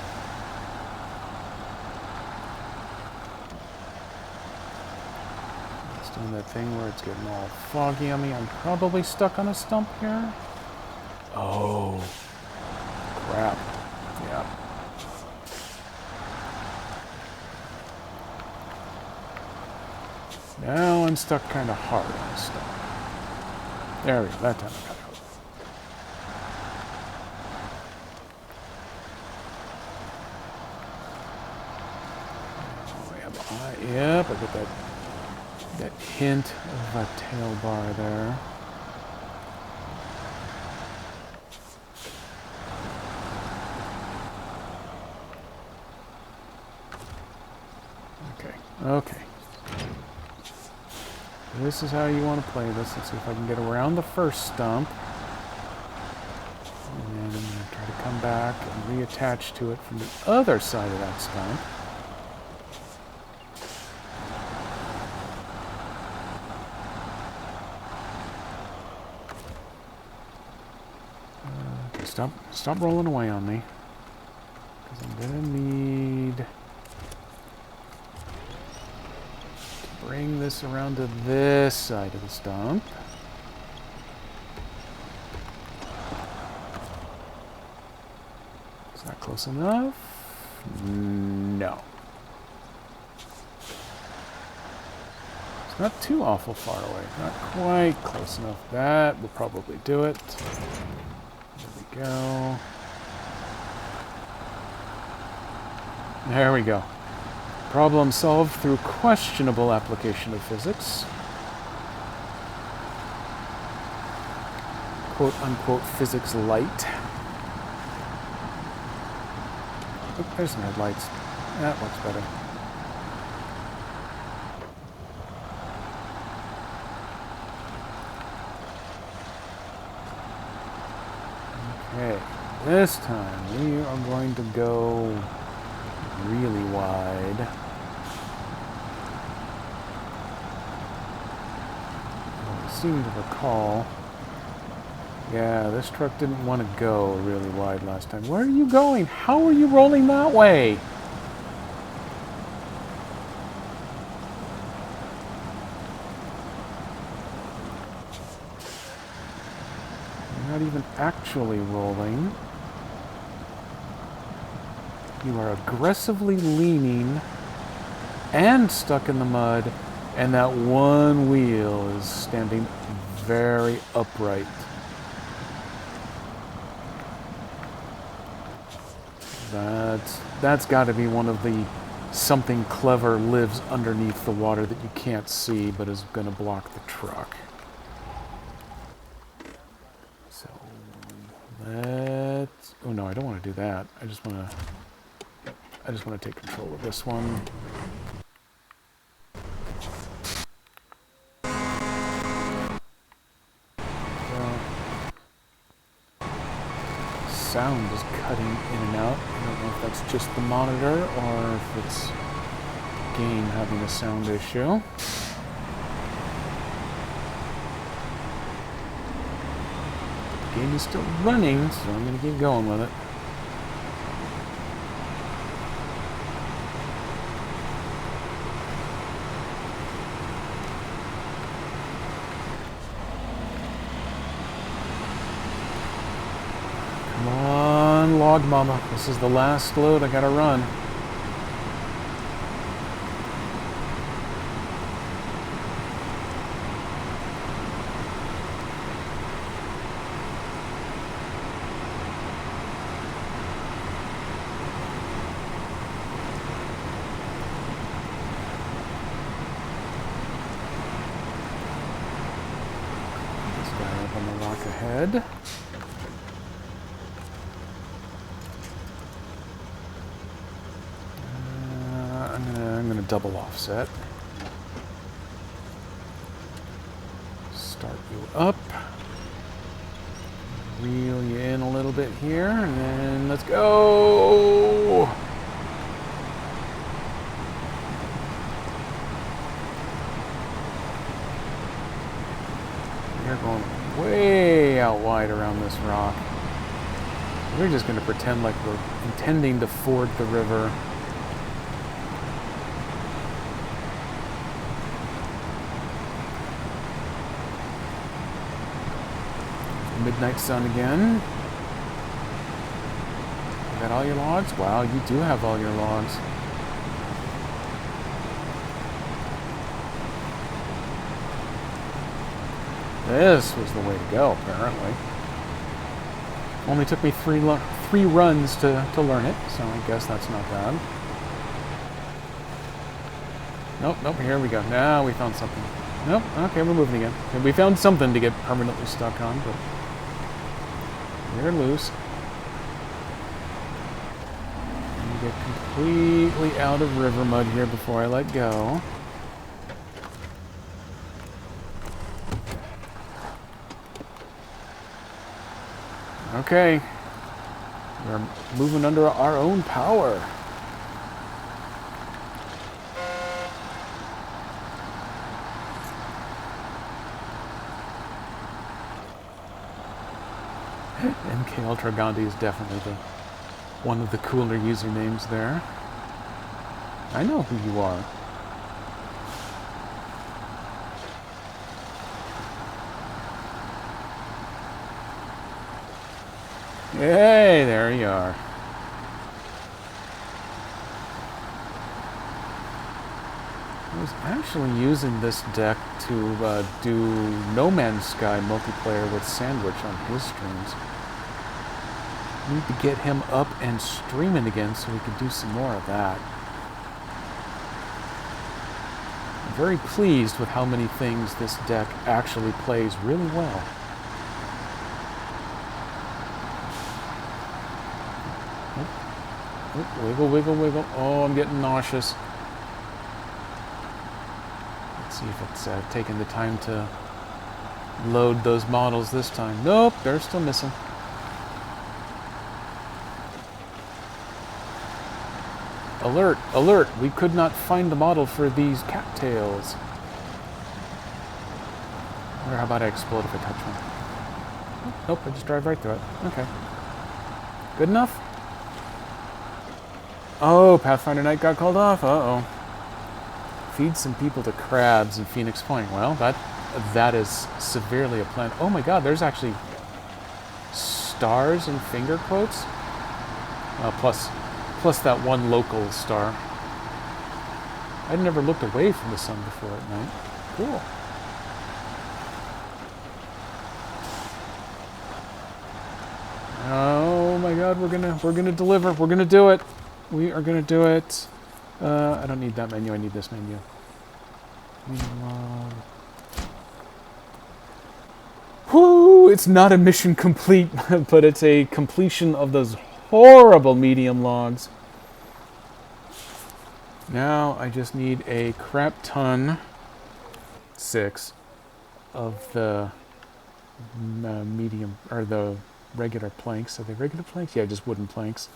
It's doing that thing where it's getting all foggy on me. I'm probably stuck on a stump here. Oh, crap. Yeah. Now I'm stuck kind of hard on a stump. There we go, that time I got it. Yep, I get that hint of a tail bar there. Okay. This is how you want to play this. Let's see if I can get around the first stump. And then I'm going to try to come back and reattach to it from the other side of that stump. Okay, stop rolling away on me. Because I'm going to need to bring this around to this side of the stump. Is that close enough? No. It's not too awful far away. Not quite close enough. That will probably do it. There we go. There we go. Problem solved through questionable application of physics. Quote unquote physics light. Oh, there's some headlights. That looks better. Okay, this time we are going to go really wide. I seem to recall. Yeah, this truck didn't want to go really wide last time. Where are you going? How are you rolling that way? You're not even actually rolling. You are aggressively leaning and stuck in the mud, and that one wheel is standing very upright. That's got to be one of the something clever lives underneath the water that you can't see but is going to block the truck. So let's... Oh no, I don't want to do that. I just want to take control of this one. sound is cutting in and out. I don't know if that's just the monitor or if it's the game having a sound issue. The game is still running, so I'm going to keep going with it. Come on, Log Mama. This is the last load I gotta run. This guy up on the rock ahead. I'm gonna double offset. Start you up. Reel you in a little bit here, and then let's go! We're going way out wide around this rock. We're just gonna pretend like we're intending to ford the river. Midnight sun again. You got all your logs? Wow, you do have all your logs. This was the way to go, apparently. Only took me three runs to learn it, so I guess that's not bad. Nope, here we go. Now we found something. Nope, okay, we're moving again. And we found something to get permanently stuck on, but we're loose. And get completely out of river mud here before I let go. Okay. We're moving under our own power. MK Ultra Gandhi is definitely one of the cooler usernames there. I know who you are. Hey, there you are. I was actually using this deck to do No Man's Sky multiplayer with Sandwich on his streams. Need to get him up and streaming again so we can do some more of that. I'm very pleased with how many things this deck actually plays really well. Oh, wiggle, wiggle, wiggle. Oh, I'm getting nauseous. Let's see if it's taking the time to load those models this time. Nope, they're still missing. Alert, alert, we could not find the model for these cattails. Or how about I explode if I touch one? Nope, I just drive right through it. Okay. Good enough? Oh, Pathfinder Night got called off. Uh-oh. Feed some people to crabs in Phoenix Point. Well, that is severely a plan. Oh my god, there's actually stars and finger quotes? Plus that one local star. I'd never looked away from the sun before at night. Cool. Oh my god, we're gonna deliver. We're gonna do it. We are gonna do it. I don't need that menu, I need this menu. Whoo! It's not a mission complete, but it's a completion of those horrible medium logs. Now I just need a crap ton, 6, of the medium, or the regular planks. Are they regular planks? Yeah, just wooden planks.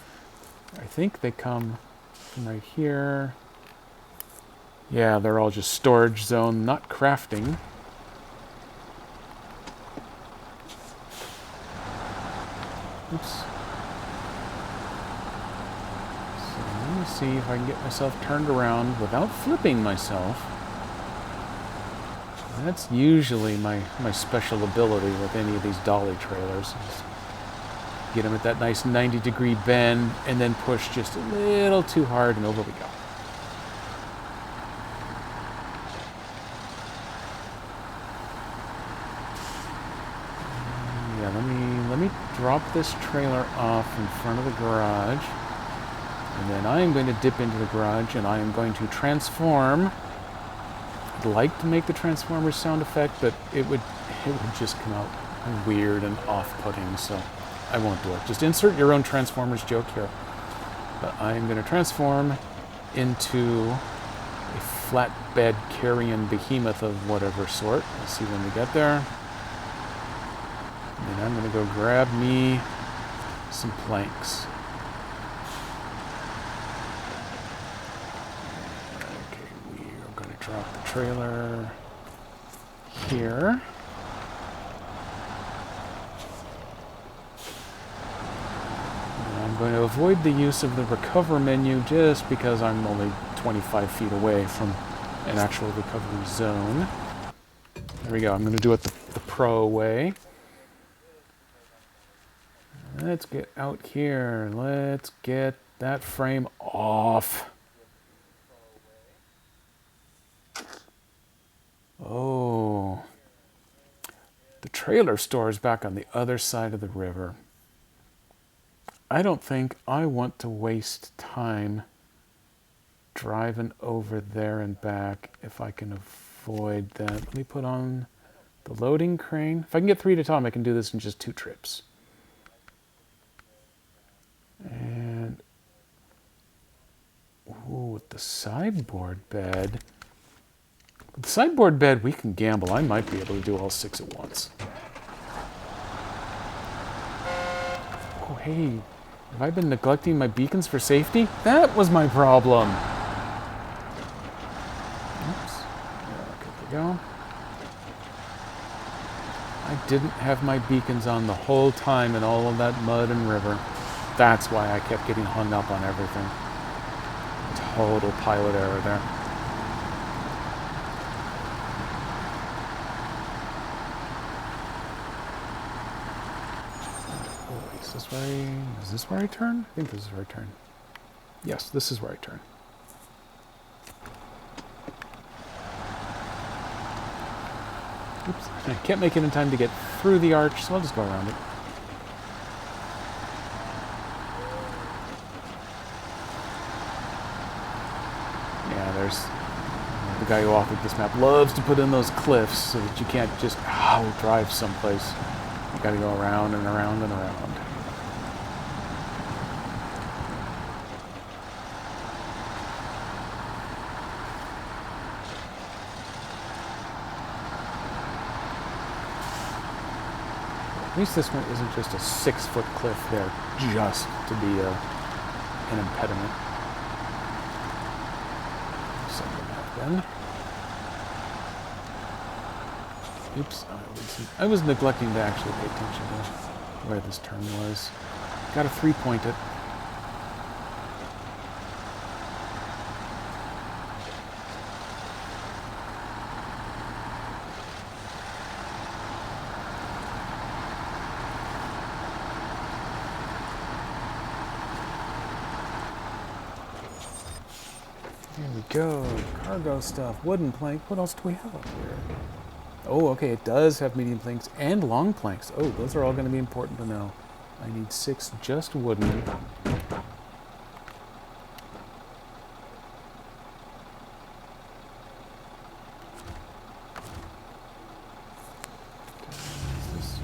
I think they come from right here. Yeah, they're all just storage zone, not crafting. Oops. So let me see if I can get myself turned around without flipping myself. That's usually my special ability with any of these dolly trailers. Get them at that nice 90-degree bend and then push just a little too hard and over we go. Yeah, let me drop this trailer off in front of the garage. And then I am going to dip into the garage and I am going to transform. I'd like to make the Transformers sound effect, but it would just come out weird and off-putting, so I won't do it. Just insert your own Transformers joke here. But I'm going to transform into a flatbed carrion behemoth of whatever sort. We'll see when we get there. And I'm going to go grab me some planks. Drop the trailer here. And I'm going to avoid the use of the recover menu just because I'm only 25 feet away from an actual recovery zone. There we go. I'm going to do it the pro way. Let's get out here. Let's get that frame off. Oh, the trailer store is back on the other side of the river. I don't think I want to waste time driving over there and back if I can avoid that. Let me put on the loading crane. If I can get 3 at a time, I can do this in just 2 trips. And, ooh, with the sideboard bed... The sideboard bed, we can gamble. I might be able to do all 6 at once. Oh, hey. Have I been neglecting my beacons for safety? That was my problem. Oops. Okay, there we go. I didn't have my beacons on the whole time in all of that mud and river. That's why I kept getting hung up on everything. Total pilot error there. Is this where I turn? I think this is where I turn. Yes, this is where I turn. Oops, I can't make it in time to get through the arch, so I'll just go around it. Yeah, there's the guy who authored this map loves to put in those cliffs so that you can't just drive someplace. You gotta go around and around and around. At least this one isn't just a 6-foot cliff there, just to be an impediment. Send them out then. Oops, I was neglecting to actually pay attention to where this turn was. Got to 3-point it. Here we go. Cargo stuff, wooden plank. What else do we have up here? Oh, okay, it does have medium planks and long planks. Oh, those are all going to be important to know. I need 6 just wooden.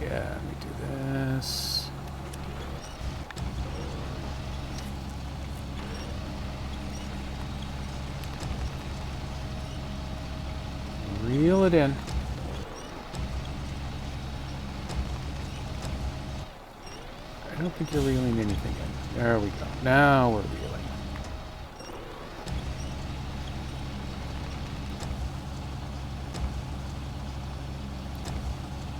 Yeah, let me do this. Reel it in. don't think you're reeling anything in. There we go. Now we're reeling.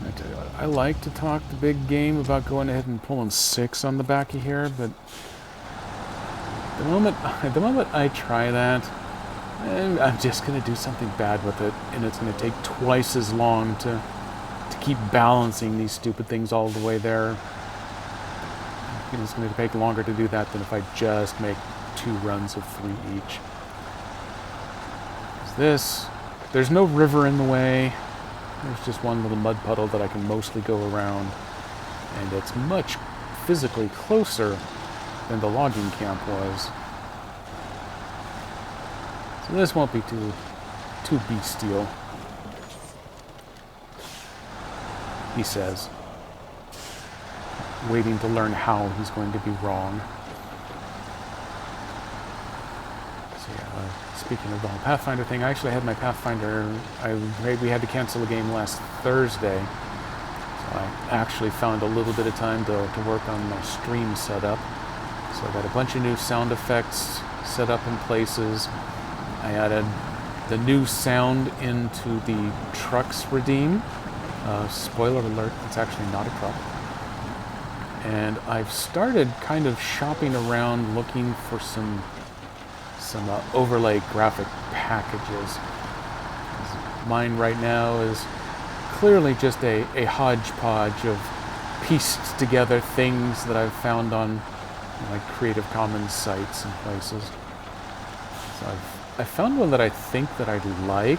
I tell you what, I like to talk the big game about going ahead and pulling 6 on the back of here, but the moment I try that, I'm just going to do something bad with it, and it's going to take twice as long to keep balancing these stupid things all the way there. It's going to take longer to do that than if I just make 2 runs of 3 each. There's no river in the way. There's just one little mud puddle that I can mostly go around, and it's much physically closer than the logging camp was. So this won't be too bestial, he says, waiting to learn how he's going to be wrong. So yeah, speaking of the whole Pathfinder thing, I actually had my Pathfinder, we had to cancel a game last Thursday, so I actually found a little bit of time to work on my stream setup. So I got a bunch of new sound effects set up in places. I added the new sound into the trucks redeem. Spoiler alert, it's actually not a truck. And I've started kind of shopping around looking for some overlay graphic packages. Mine right now is clearly just a hodgepodge of pieced together things that I've found on like Creative Commons sites and places. So I found one that I think that I'd like,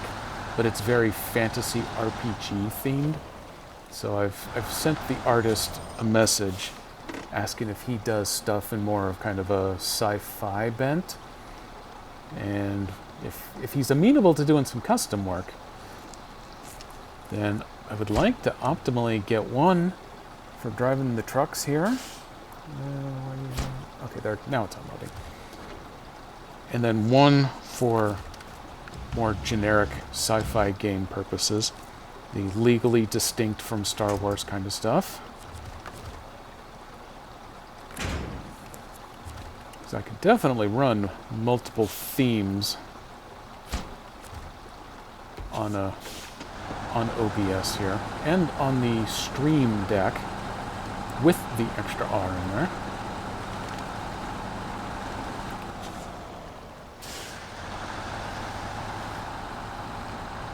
but it's very fantasy RPG themed. So I've sent the artist a message asking if he does stuff in more of kind of a sci-fi bent. And if he's amenable to doing some custom work, then I would like to optimally get one for driving the trucks here. Okay, there. Now it's unloading. And then one for more generic sci-fi game purposes, the legally distinct from Star Wars kind of stuff. Because I could definitely run multiple themes on OBS here, and on the Stream Deck with the extra R in there.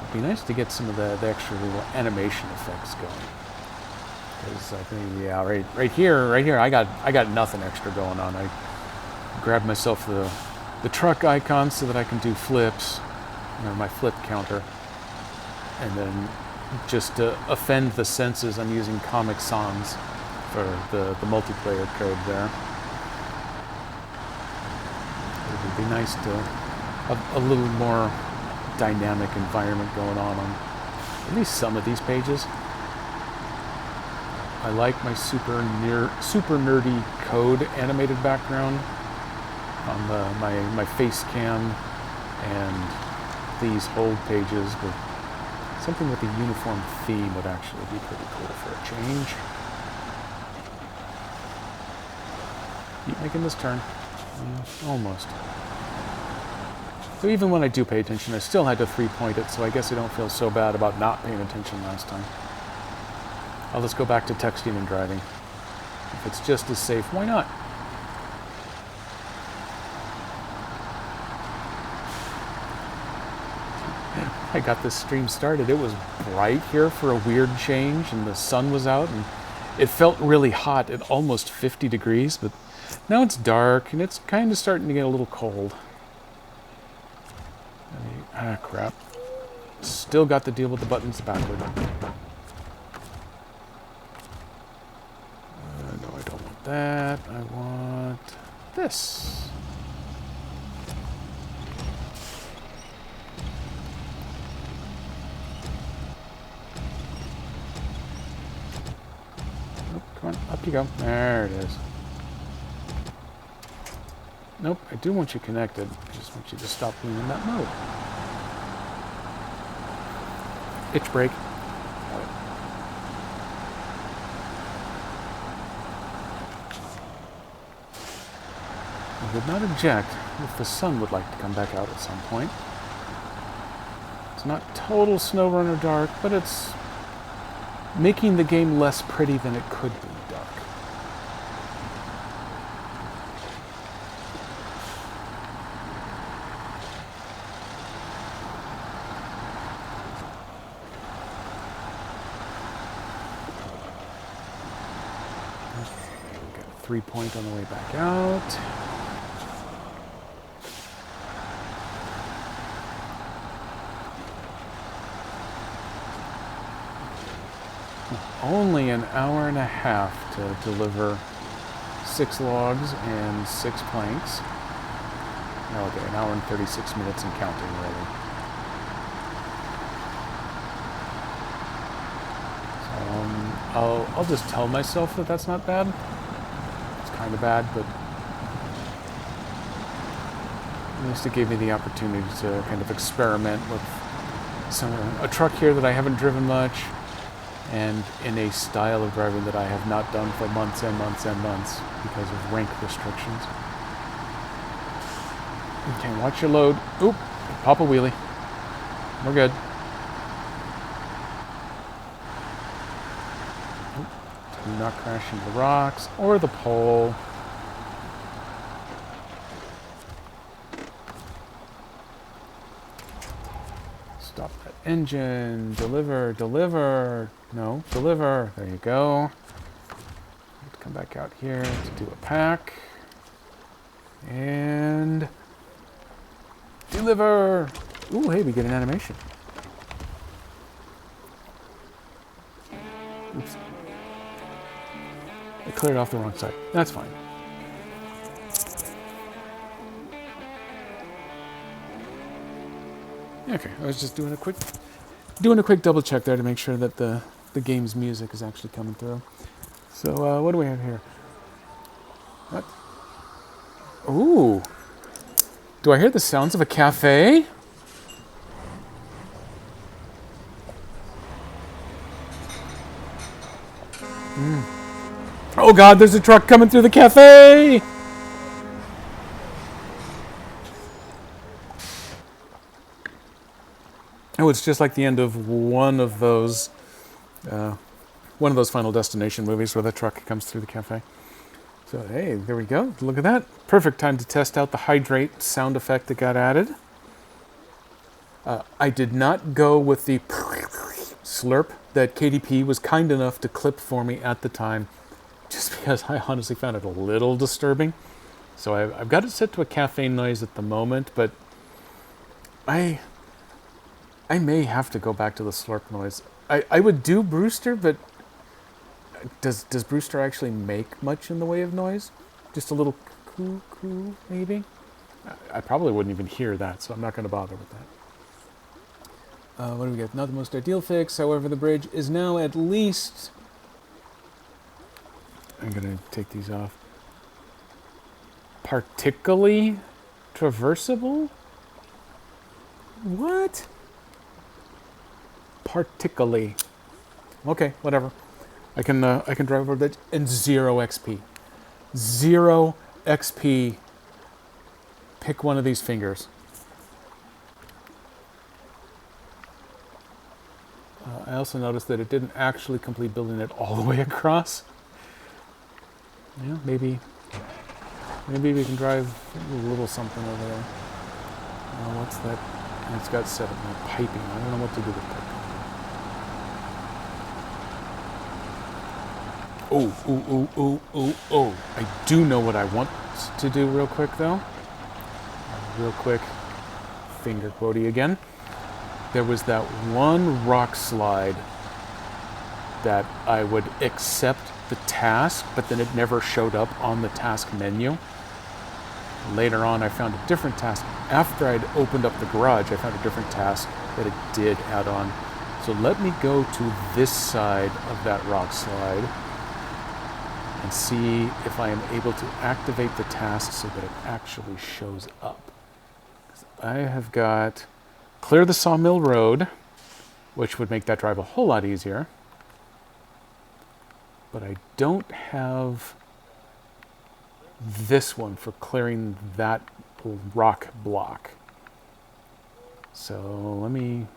It'd be nice to get some of the extra little animation effects going. Because I think, yeah, right here, I got nothing extra going on. I grabbed myself the truck icon so that I can do flips, my flip counter, and then just to offend the senses, I'm using Comic Sans for the multiplayer code there. It would be nice to have a little more dynamic environment going on at least some of these pages. I like my super nerdy code animated background on my face cam, and these whole pages with something with a uniform theme would actually be pretty cool for a change. Keep making this turn. Almost. So even when I do pay attention, I still had to 3-point it, so I guess I don't feel so bad about not paying attention last time. I'll just go back to texting and driving. If it's just as safe, why not? I got this stream started. It was bright here for a weird change, and the sun was out, and it felt really hot at almost 50 degrees, but now it's dark, and it's kind of starting to get a little cold. Ah, crap. Still got to deal with the buttons backward. No, I don't want that. I want this. Oh, come on, up you go. There it is. Nope, I do want you connected. I just want you to stop being in that mode. Itch break. would not object if the sun would like to come back out at some point. It's not total SnowRunner dark, but it's making the game less pretty than it could be dark. Got a 3-point on the way back out. Only an hour and a half to deliver 6 logs and 6 planks. Okay, an hour and 36 minutes and counting, really. So, I'll just tell myself that that's not bad. It's kind of bad, but at least it gave me the opportunity to kind of experiment with a truck here that I haven't driven much, and in a style of driving that I have not done for months and months and months because of rank restrictions. Okay, watch your load. Oop, pop a wheelie. We're good. Oop, do not crash into the rocks or the pole. Stop that engine. Deliver, deliver. No, deliver. There you go. Come back out here to do a pack. And deliver. Ooh, hey, we get an animation. Oops. I cleared off the wrong side. That's fine. Okay, I was just doing a quick double check there to make sure that the game's music is actually coming through. So, what do we have here? What? Ooh. Do I hear the sounds of a cafe? Oh God, there's a truck coming through the cafe! Oh, it's just like the end of one of those Final Destination movies where the truck comes through the cafe. So, hey, there we go. Look at that. Perfect time to test out the hydrate sound effect that got added. I did not go with the slurp that KDP was kind enough to clip for me at the time, just because I honestly found it a little disturbing. So I've got it set to a cafe noise at the moment, but I may have to go back to the slurp noise. I would do Brewster, but does Brewster actually make much in the way of noise? Just a little coo, maybe? I probably wouldn't even hear that, so I'm not going to bother with that. What do we get? Not the most ideal fix, however, the bridge is now at least... I'm going to take these off. Particularly traversable? What? Particularly. Okay, whatever. I can drive over that and 0 XP. 0 XP. Pick one of these fingers. I also noticed that it didn't actually complete building it all the way across. Yeah, maybe we can drive a little something over there. What's that? It's got sediment piping. I don't know what to do with piping. Oh. I do know what I want to do real quick, though. Real quick, finger quotey again. There was that one rock slide that I would accept the task, but then it never showed up on the task menu. Later on, I found a different task. After I'd opened up the garage, I found a different task that it did add on. So let me go to this side of that rock slide and see if I am able to activate the task so that it actually shows up. I have got clear the Sawmill Road, which would make that drive a whole lot easier. But I don't have this one for clearing that rock block. So let me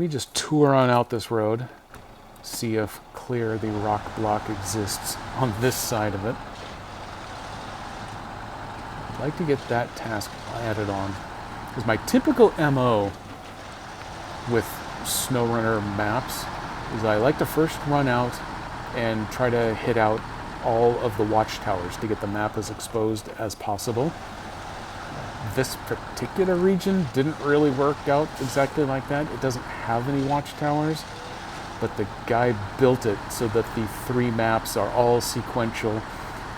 just tour on out this road, see if clear the rock block exists on this side of it. I'd like to get that task added on, because my typical MO with SnowRunner maps is I like to first run out and try to hit out all of the watchtowers to get the map as exposed as possible. This particular region didn't really work out exactly like that. It doesn't have any watchtowers, but the guy built it so that the 3 maps are all sequential,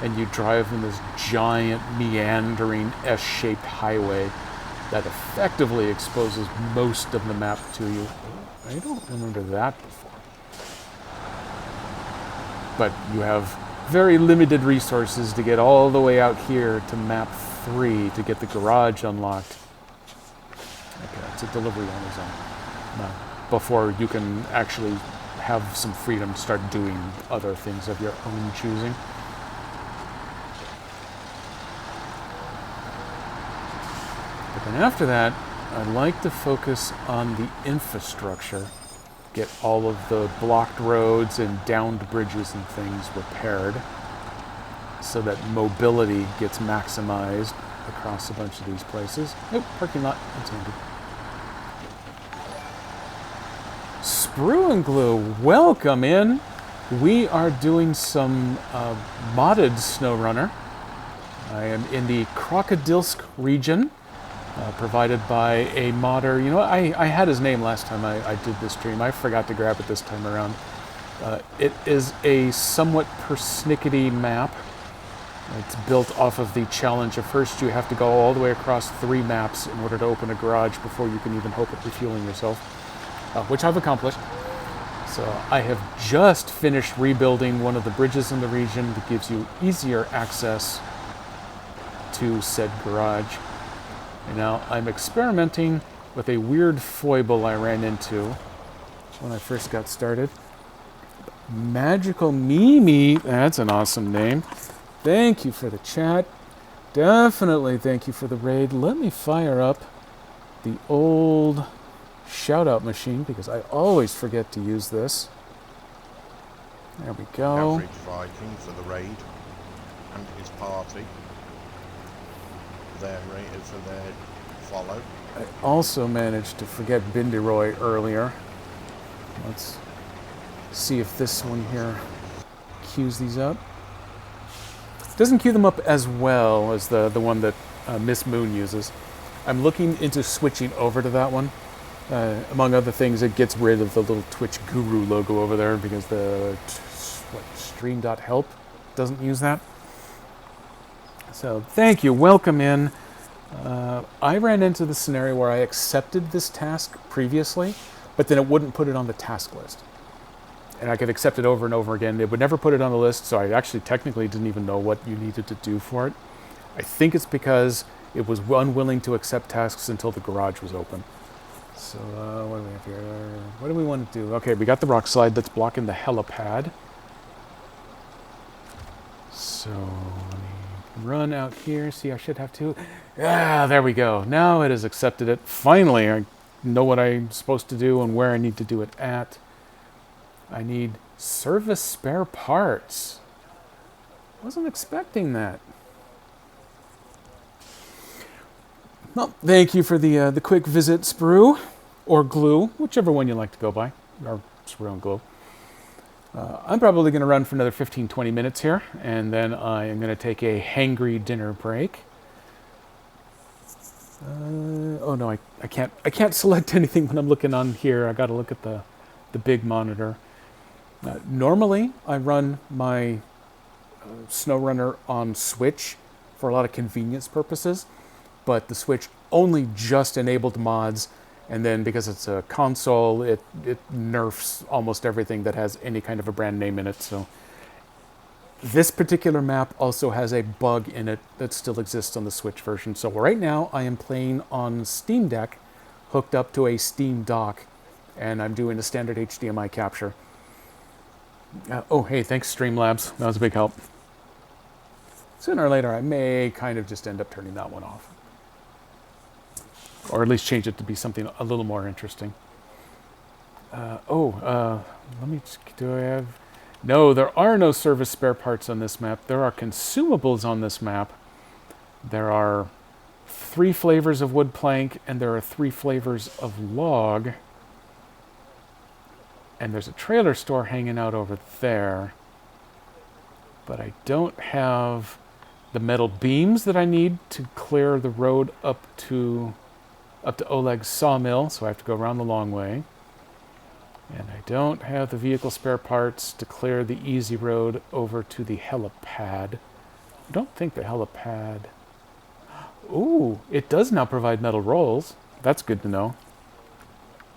and you drive in this giant meandering S-shaped highway that effectively exposes most of the map to you. I don't remember that before. But you have very limited resources to get all the way out here to map 3 to get the garage unlocked. Okay, it's a delivery on its own. Before you can actually have some freedom to start doing other things of your own choosing. But then after that, I'd like to focus on the infrastructure. Get all of the blocked roads and downed bridges and things repaired so that mobility gets maximized across a bunch of these places. Nope, parking lot, that's handy. Sprue and Glue, welcome in. We are doing some modded SnowRunner. I am in the Krokodilsk region, provided by a modder. You know, I had his name last time I did this stream. I forgot to grab it this time around. It is a somewhat persnickety map. It's built off of the challenge of first you have to go all the way across 3 maps in order to open a garage before you can even hope at refueling yourself, which I've accomplished. So I have just finished rebuilding one of the bridges in the region that gives you easier access to said garage. And now I'm experimenting with a weird foible I ran into when I first got started. Magical Mimi, that's an awesome name. Thank you for the chat. Definitely thank you for the raid. Let me fire up the old shout-out machine because I always forget to use this. There we go. Average Viking for the raid and his party. Their rated for their follow. I also managed to forget Binderoy earlier. Let's see if this one here queues these up. Doesn't queue them up as well as the one that Miss Moon uses. I'm looking into switching over to that one. Among other things, it gets rid of the little Twitch Guru logo over there because the stream.help doesn't use that. So thank you, welcome in. I ran into the scenario where I accepted this task previously, but then it wouldn't put it on the task list. And I could accept it over and over again. It would never put it on the list, so I actually technically didn't even know what you needed to do for it. I think it's because it was unwilling to accept tasks until the garage was open. So what do we have here? What do we want to do? Okay, we got the rock slide that's blocking the helipad. So let me run out here. See, I should have to. Ah, there we go. Now it has accepted it. Finally, I know what I'm supposed to do and where I need to do it at. I need service spare parts. Wasn't expecting that. Well, thank you for the quick visit, Sprue, or Glue, whichever one you like to go by, or Sprue and Glue. I'm probably going to run for another 15-20 minutes here, and then I am going to take a hangry dinner break. Oh no, I can't select anything when I'm looking on here. I got to look at the big monitor. Normally, I run my SnowRunner on Switch for a lot of convenience purposes, but the Switch only just enabled mods, and then because it's a console, it nerfs almost everything that has any kind of a brand name in it. So this particular map also has a bug in it that still exists on the Switch version. So right now, I am playing on Steam Deck, hooked up to a Steam dock, and I'm doing a standard HDMI capture. Oh, hey, thanks, Streamlabs. That was a big help. Sooner or later, I may kind of just end up turning that one off. Or at least change it to be something a little more interesting. Let me just, do I have... No, there are no service spare parts on this map. There are consumables on this map. There are 3 flavors of wood plank, and there are 3 flavors of log. And there's a trailer store hanging out over there. But I don't have the metal beams that I need to clear the road up to Oleg's sawmill, so I have to go around the long way. And I don't have the vehicle spare parts to clear the easy road over to the helipad. I don't think the helipad... Ooh, it does now provide metal rolls. That's good to know.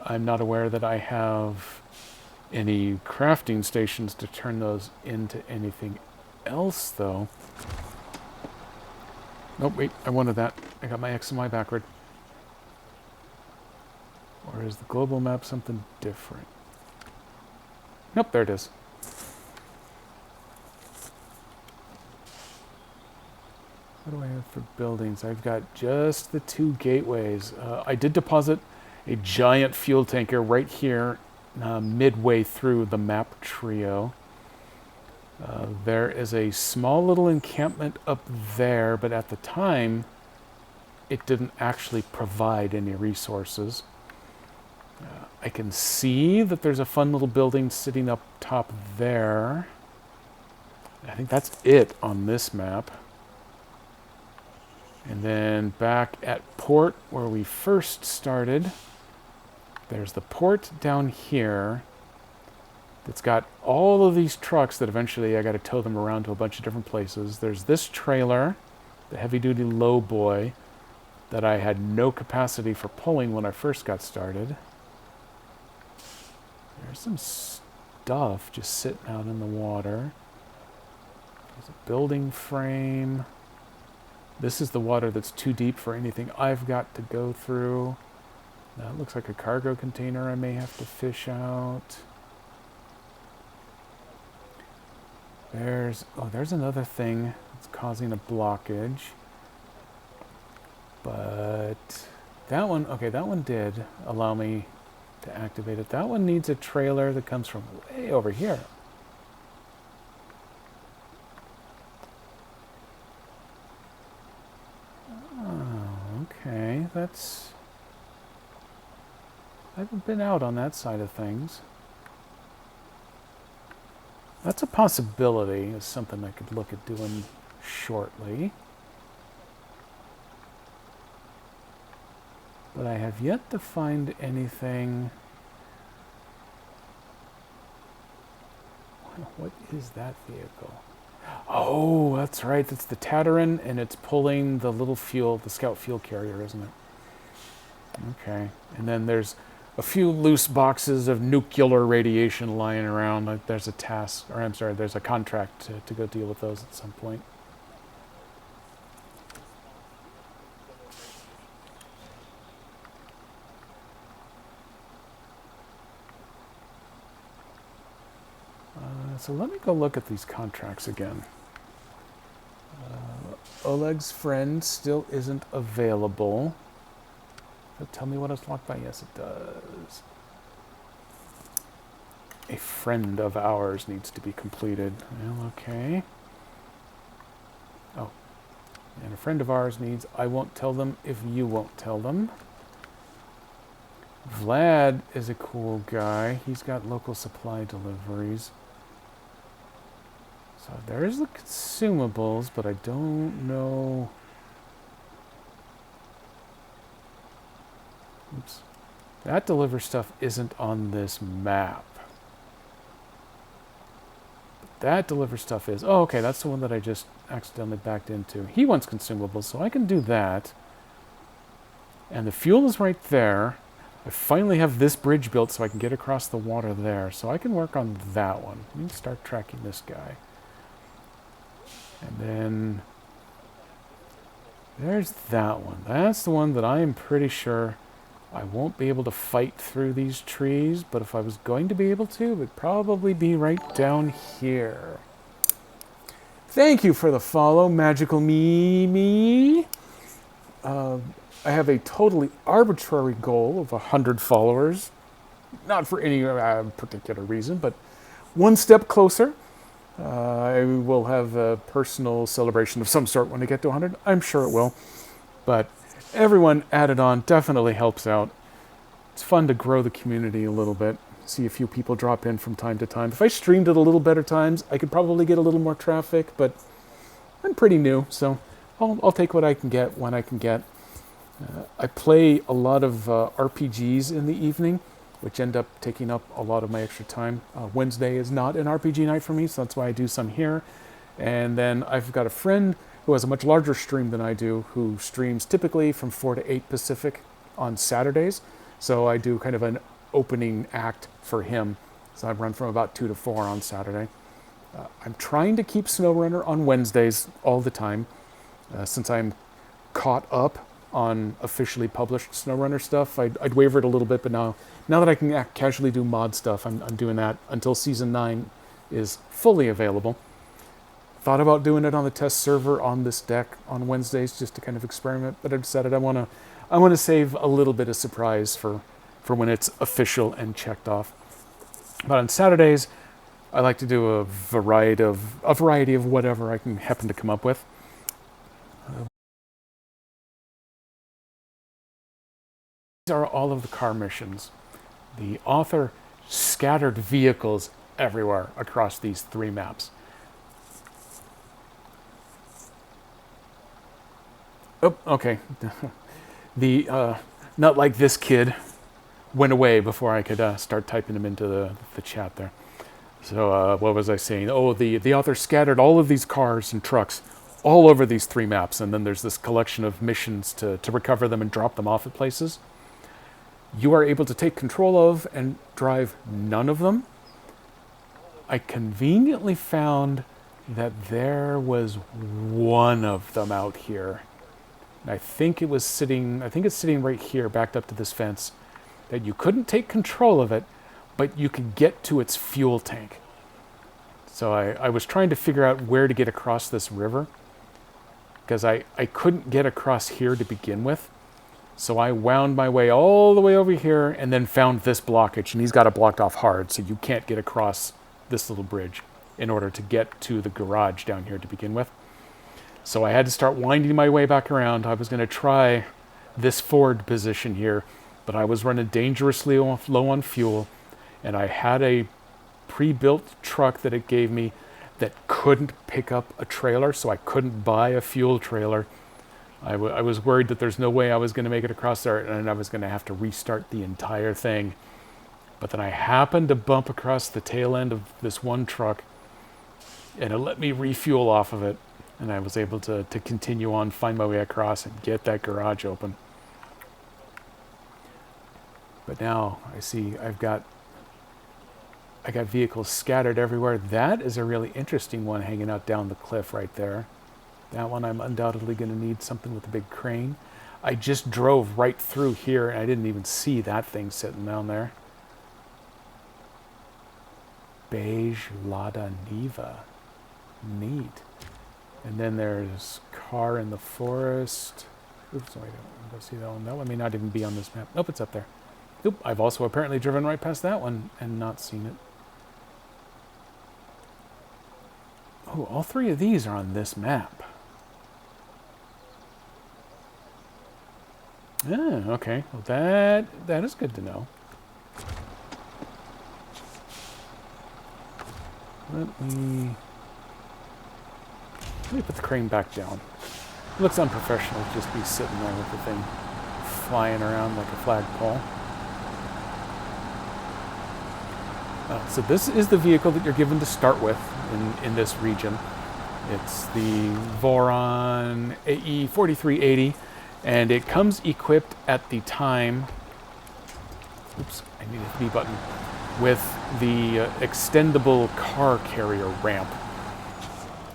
I'm not aware that I have any crafting stations to turn those into anything else, though. Nope, wait, I wanted that. I got my X and Y backward. Or is the global map something different? Nope, there it is. What do I have for buildings? I've got just the 2 gateways. I did deposit a giant fuel tanker right here, midway through the map trio. There is a small little encampment up there, but at the time, it didn't actually provide any resources. I can see that there's a fun little building sitting up top there. I think that's it on this map. And then back at port where we first started, there's the port down here. It's got all of these trucks that eventually I got to tow them around to a bunch of different places. There's this trailer, the heavy-duty lowboy, that I had no capacity for pulling when I first got started. There's some stuff just sitting out in the water. There's a building frame. This is the water that's too deep for anything I've got to go through. That looks like a cargo container I may have to fish out. There's another thing that's causing a blockage. But that one did allow me to activate it. That one needs a trailer that comes from way over here. Oh, okay, I haven't been out on that side of things. That's a possibility, is something I could look at doing shortly. But I have yet to find anything. What is that vehicle? Oh, that's right. That's the Tatarin, and it's pulling the little fuel, the scout fuel carrier, isn't it? Okay. And then there's a few loose boxes of nuclear radiation lying around. There's a task, or I'm sorry, there's a contract to go deal with those at some point. So let me go look at these contracts again. Oleg's friend still isn't available. Does it tell me what it's locked by? Yes, it does. A friend of ours needs to be completed. Well, okay. Oh. And a friend of ours needs, I won't tell them if you won't tell them. Vlad is a cool guy. He's got local supply deliveries. So there's the consumables, but I don't know. Oops. That deliver stuff isn't on this map. But that deliver stuff is. Oh, okay, that's the one that I just accidentally backed into. He wants consumables, so I can do that. And the fuel is right there. I finally have this bridge built so I can get across the water there. So I can work on that one. Let me start tracking this guy. And then there's that one. That's the one that I am pretty sure I won't be able to fight through these trees, but if I was going to be able to, it would probably be right down here. Thank you for the follow, Magical Mimi. I have a totally arbitrary goal of 100 followers. Not for any particular reason, but one step closer. I will have a personal celebration of some sort when I get to 100. I'm sure it will. But everyone added on definitely helps out. It's fun to grow the community a little bit. See a few people drop in from time to time. If I streamed at a little better times, I could probably get a little more traffic, but I'm pretty new, so I'll take what I can get when I can get. I play a lot of RPGs in the evening, which end up taking up a lot of my extra time. Wednesday is not an RPG night for me, so that's why I do some here. And then I've got a friend who has a much larger stream than I do, who streams typically from 4 to 8 Pacific on Saturdays. So I do kind of an opening act for him. So I run from about 2 to 4 on Saturday. I'm trying to keep SnowRunner on Wednesdays all the time, since I'm caught up on officially published SnowRunner stuff. I'd wavered a little bit, but now that I can casually do mod stuff, I'm doing that until Season 9 is fully available. Thought about doing it on the test server on this deck on Wednesdays just to kind of experiment, but I decided I want to save a little bit of surprise for when it's official and checked off. But on Saturdays, I like to do a variety of whatever I can happen to come up with. These are all of the car missions. The author scattered vehicles everywhere across these 3 maps. Oh, okay. The not like this kid went away before I could start typing them into the chat there. So what was I saying? Oh, the author scattered all of these cars and trucks all over these 3 maps, and then there's this collection of missions to recover them and drop them off at places. You are able to take control of and drive none of them. I conveniently found that there was one of them out here. And I think it's sitting right here, backed up to this fence, that you couldn't take control of it, but you could get to its fuel tank. So I was trying to figure out where to get across this river, because I couldn't get across here to begin with. So I wound my way all the way over here and then found this blockage, and he's got it blocked off hard, so you can't get across this little bridge in order to get to the garage down here to begin with. So I had to start winding my way back around. I was going to try this forward position here, but I was running dangerously low on fuel, and I had a pre-built truck that it gave me that couldn't pick up a trailer, so I couldn't buy a fuel trailer. I was worried that there's no way I was going to make it across there, and I was going to have to restart the entire thing. But then I happened to bump across the tail end of this one truck, and it let me refuel off of it, and I was able to continue on, find my way across, and get that garage open. But now I see I got vehicles scattered everywhere. That is a really interesting one hanging out down the cliff right there. That one I'm undoubtedly going to need something with a big crane. I just drove right through here and I didn't even see that thing sitting down there. Beige Lada Niva. Neat. And then there's Car in the Forest. Oops, wait, I don't see that one. That one may not even be on this map. Nope, it's up there. Oop, I've also apparently driven right past that one and not seen it. Oh, all 3 of these are on this map. Ah, okay. Well, that is good to know. Let me put the crane back down. It looks unprofessional to just be sitting there with the thing flying around like a flagpole. So this is the vehicle that you're given to start with in this region. It's the Voron AE 4380, and it comes equipped at the time, oops, I need a B button, with the extendable car carrier ramp.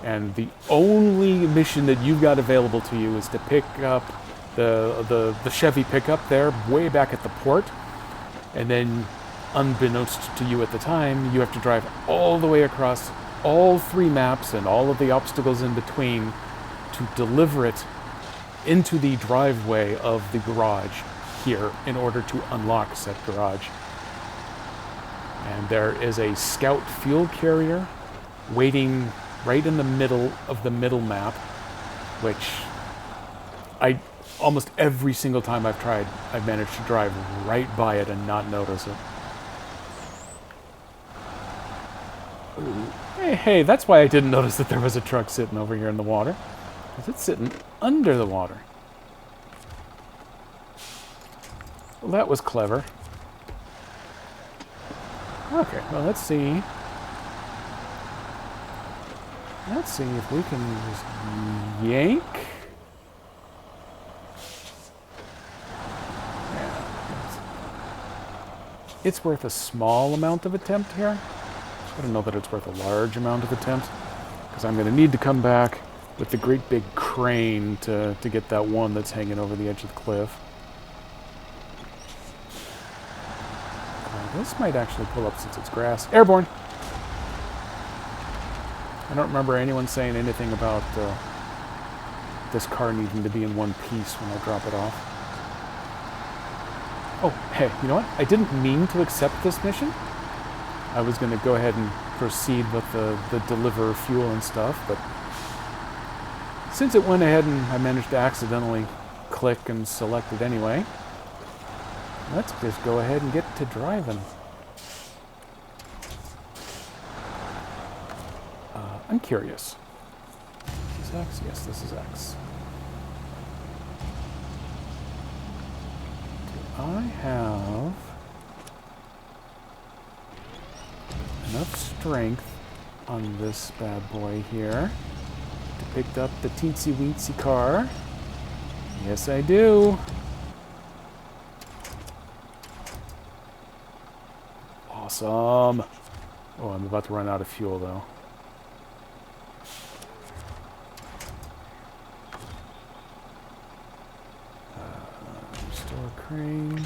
And the only mission that you've got available to you is to pick up the Chevy pickup there way back at the port, and then unbeknownst to you at the time, you have to drive all the way across all 3 maps and all of the obstacles in between to deliver it into the driveway of the garage here in order to unlock said garage. And there is a scout fuel carrier waiting right in the middle of the middle map, which I almost every single time I've tried, I've managed to drive right by it and not notice it. Ooh. Hey, that's why I didn't notice that there was a truck sitting over here in the water. Because it's sitting under the water. Well, that was clever. Okay, well, let's see. Let's see if we can just yank. Yeah. It's worth a small amount of attempt here. I don't know that it's worth a large amount of attempt, because I'm going to need to come back with the great big crane to get that one that's hanging over the edge of the cliff. This might actually pull up since it's grass. Airborne! I don't remember anyone saying anything about this car needing to be in one piece when I drop it off. Oh, hey, you know what? I didn't mean to accept this mission. I was going to go ahead and proceed with the deliver fuel and stuff, but since it went ahead and I managed to accidentally click and select it anyway, let's just go ahead and get to driving. I'm curious. Is this X? Yes, this is X. Do I have enough strength on this bad boy here to pick up the teensy weensy car? Yes, I do. Awesome. Oh, I'm about to run out of fuel, though. Restore crane.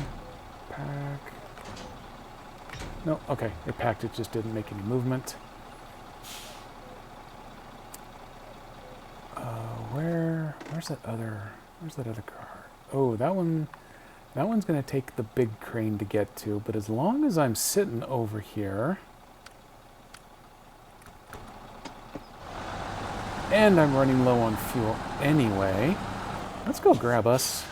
Pack. No, okay. It packed. It just didn't make any movement. Where's that other car? Oh, that one. That one's going to take the big crane to get to, but as long as I'm sitting over here, and I'm running low on fuel anyway, let's go grab us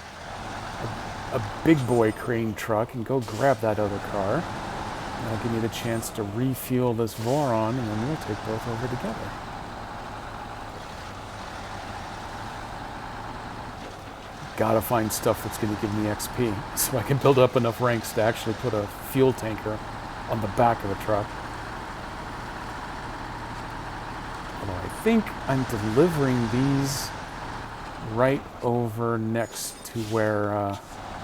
a big boy crane truck and go grab that other car. That'll give me the chance to refuel this Voron, and then we'll take both over together. Gotta find stuff that's going to give me XP so I can build up enough ranks to actually put a fuel tanker on the back of the truck. Although I think I'm delivering these right over next to where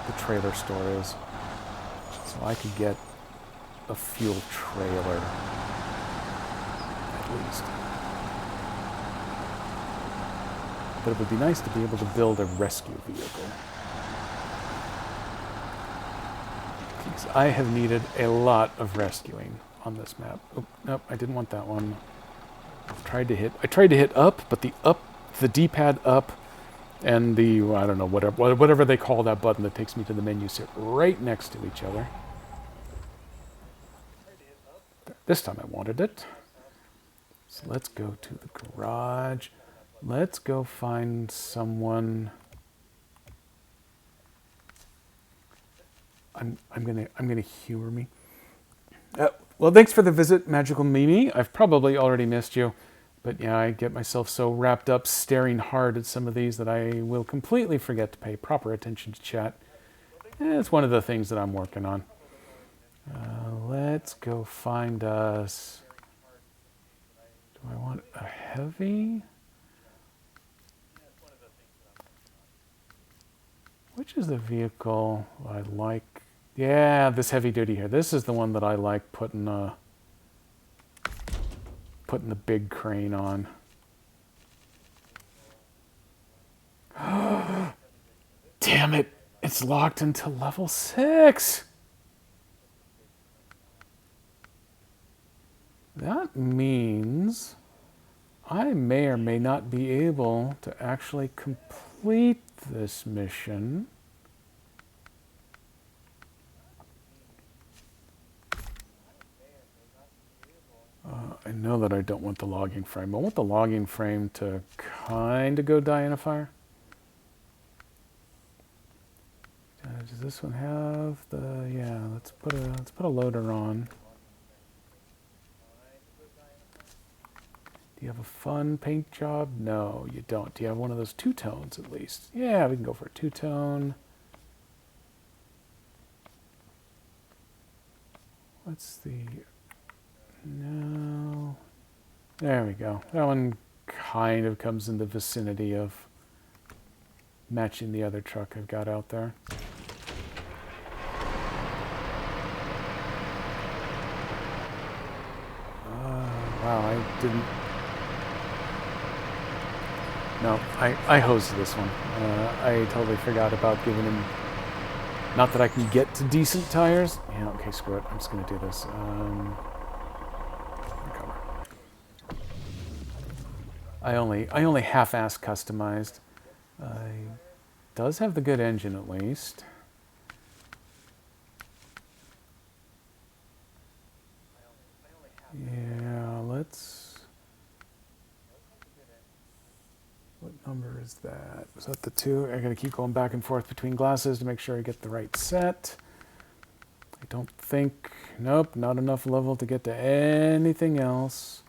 the trailer store is. So I could get a fuel trailer, at least. But it would be nice to be able to build a rescue vehicle. Because I have needed a lot of rescuing on this map. Oh, nope, I didn't want that one. I tried to hit up, but the D-pad up and the, I don't know, whatever they call that button that takes me to the menu sit right next to each other. This time I wanted it. So let's go to the garage. Let's go find someone. I'm gonna humor me. Well, thanks for the visit, Magical Mimi. I've probably already missed you, but yeah, I get myself so wrapped up staring hard at some of these that I will completely forget to pay proper attention to chat. It's one of the things that I'm working on. Let's go find us. Do I want a heavy? Which is the vehicle I like? Yeah, this heavy duty here. This is the one that I like putting the big crane on. Damn it! It's locked until level 6. That means I may or may not be able to actually complete this mission. I know that I don't want the logging frame. I want the logging frame to kind of go die in a fire. Does this one have the? Yeah, let's put a loader on. Do you have a fun paint job? No, you don't. Do you have one of those two-tones at least? Yeah, we can go for a two-tone. What's the... No. There we go. That one kind of comes in the vicinity of matching the other truck I've got out there. Wow, I didn't... No, I hosed this one. I totally forgot about giving him... Not that I can get to decent tires. Yeah, okay, screw it. I'm just going to do this. Recover. I only half-assed customized. Does have the good engine at least. Yeah, let's... What number is that? Was that the 2? I gotta keep going back and forth between glasses to make sure I get the right set. I don't think... Nope, not enough level to get to anything else.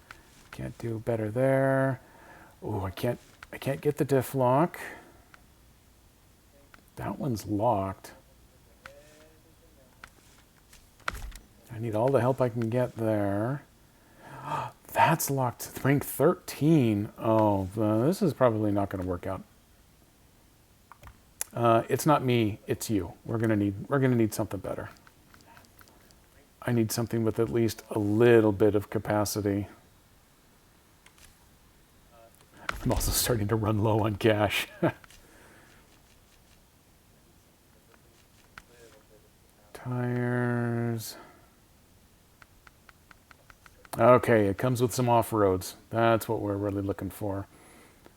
Can't do better there. Oh, I can't get the diff lock. That one's locked. I need all the help I can get there. That's locked. Rank 13. Oh, this is probably not going to work out. It's not me. It's you. We're gonna need something better. I need something with at least a little bit of capacity. I'm also starting to run low on cash. Tires. Okay, it comes with some off-roads. That's what we're really looking for.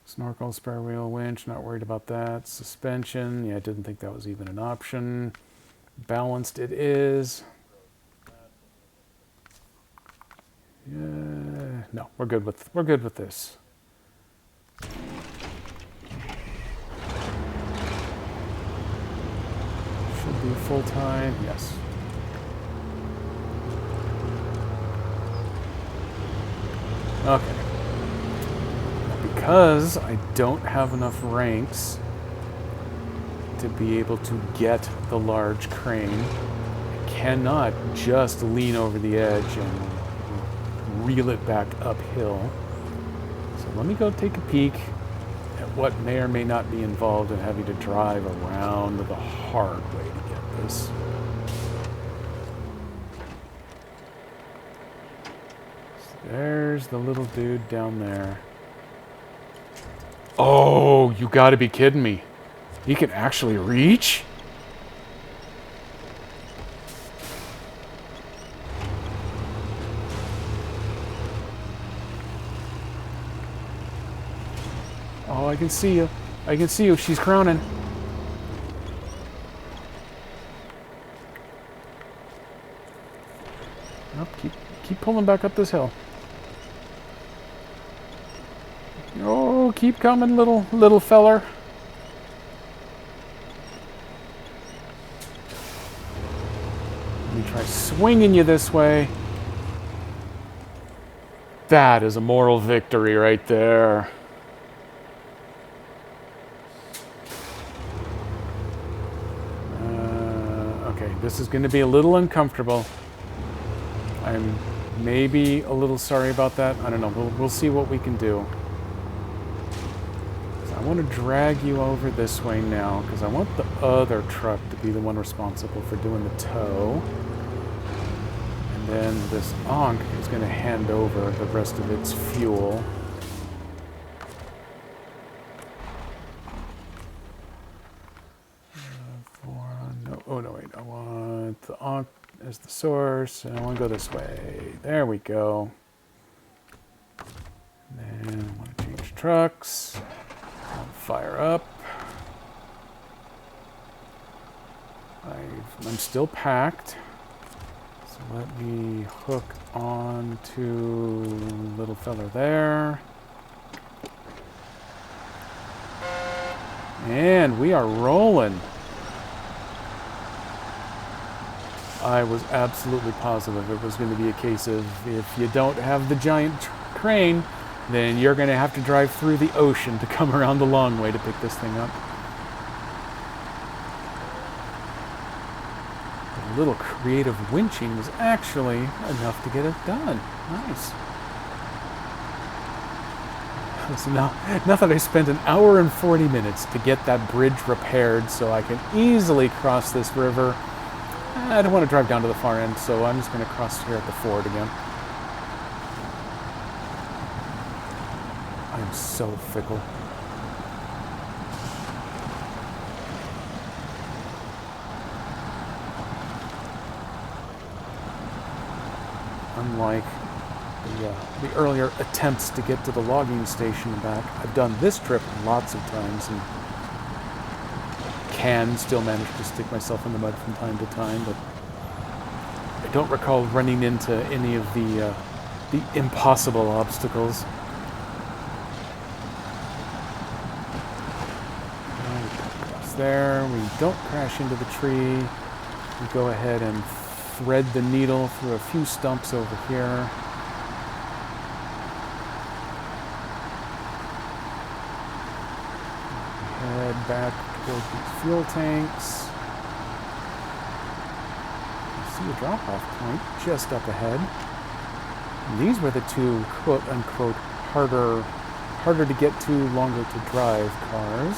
Snorkel, spare wheel, winch, not worried about that. Suspension, yeah, I didn't think that was even an option. Balanced it is. Yeah, no, we're good with this. Should be full-time, yes. Okay. Because I don't have enough ranks to be able to get the large crane, I cannot just lean over the edge and reel it back uphill. So let me go take a peek at what may or may not be involved in having to drive around the hard way to get this. There's the little dude down there. Oh, you gotta be kidding me. He can actually reach? Oh, I can see you. I can see you. She's crowning. Nope, keep pulling back up this hill. Oh, keep coming, little feller. Let me try swinging you this way. That is a moral victory right there. Okay, this is going to be a little uncomfortable. I'm maybe a little sorry about that. I don't know. We'll see what we can do. I want to drag you over this way now because I want the other truck to be the one responsible for doing the tow. And then this Ankh is going to hand over the rest of its fuel. No, wait. I want the Ankh as the source, and I want to go this way. There we go. And I want to change trucks. Fire up. I'm still packed. So let me hook on to little fella there. And we are rolling. I was absolutely positive it was going to be a case of if you don't have the giant crane, then you're going to have to drive through the ocean to come around the long way to pick this thing up. A little creative winching was actually enough to get it done. Nice. So now that I spent an hour and 40 minutes to get that bridge repaired so I can easily cross this river, I don't want to drive down to the far end, so I'm just going to cross here at the ford again. I'm so fickle. Unlike the earlier attempts to get to the logging station and back, I've done this trip lots of times and can still manage to stick myself in the mud from time to time, but I don't recall running into any of the impossible obstacles. Across there, we don't crash into the tree. We go ahead and thread the needle through a few stumps over here. Head back towards these fuel tanks. You see a drop-off point just up ahead. And these were the two quote-unquote harder to get to, longer to drive cars.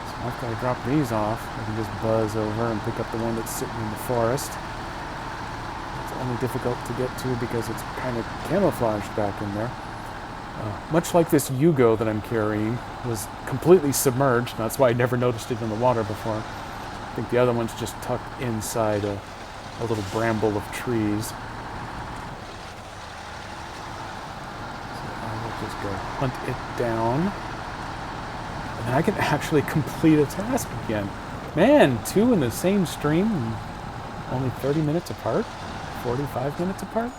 So after I drop these off, I can just buzz over and pick up the one that's sitting in the forest. It's only difficult to get to because it's kind of camouflaged back in there. Much like this Yugo that I'm carrying was completely submerged. That's why I never noticed it in the water before. I think the other one's just tucked inside a little bramble of trees. So I will just go hunt it down. And then I can actually complete a task again. Man, two in the same stream, only 30 minutes apart? 45 minutes apart?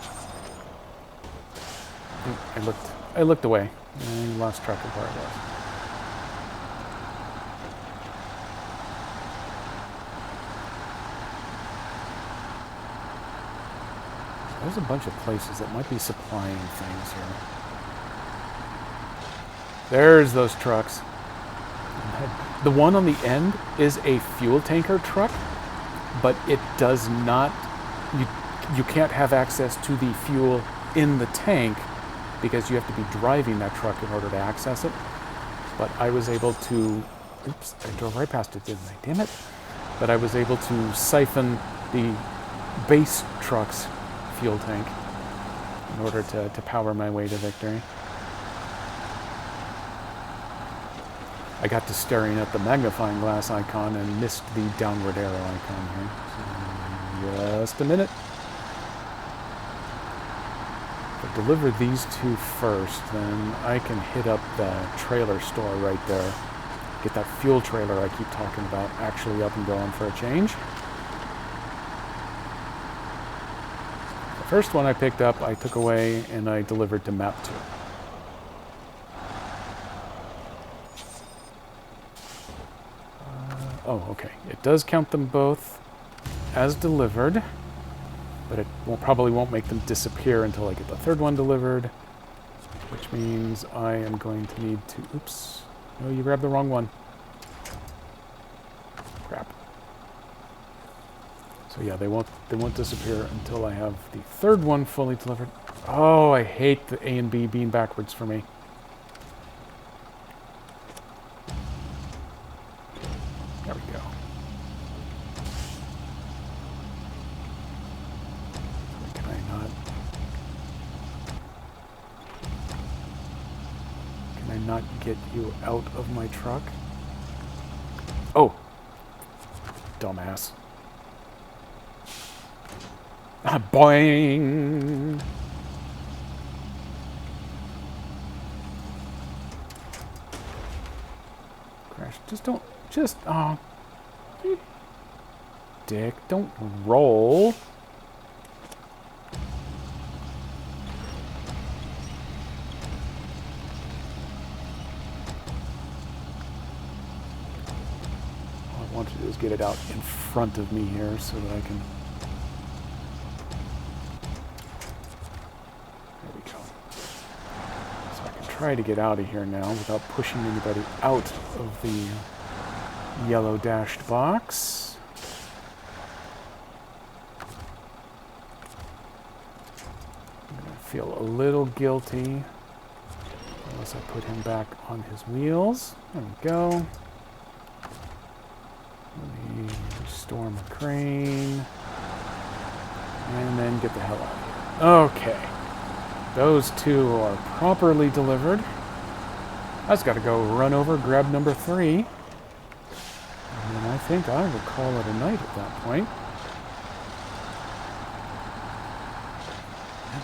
I looked away and lost track of where I was. There's a bunch of places that might be supplying things here. There's those trucks. The one on the end is a fuel tanker truck, but it does not, you can't have access to the fuel in the tank because you have to be driving that truck in order to access it. But I was able to, oops, I drove right past it, didn't I? Damn it. But I was able to siphon the base truck's fuel tank in order to power my way to victory. I got to staring at the magnifying glass icon and missed the downward arrow icon here. So just a minute. If I deliver these two first, then I can hit up the trailer store right there. Get that fuel trailer I keep talking about actually up and going for a change. The first one I picked up, I took away and I delivered to map 2. Oh, okay. It does count them both as delivered, but it probably won't make them disappear until I get the third one delivered, which means I am going to need to... Oops. No, you grabbed the wrong one. Crap. So yeah, they won't disappear until I have the third one fully delivered. Oh, I hate the A and B being backwards for me. There we go. Can I not get you out of my truck? Oh, dumbass. Ah, boing! oh, you dick, don't roll. All I want to do is get it out in front of me here so that I can... There we go. So I can try to get out of here now without pushing anybody out of the yellow dashed box. I'm going to feel a little guilty unless I put him back on his wheels. There we go. Let me restore my crane. And then get the hell out of here. Okay. Those two are properly delivered. I just got to go run over, grab number 3. And then I think I will call it a night at that point.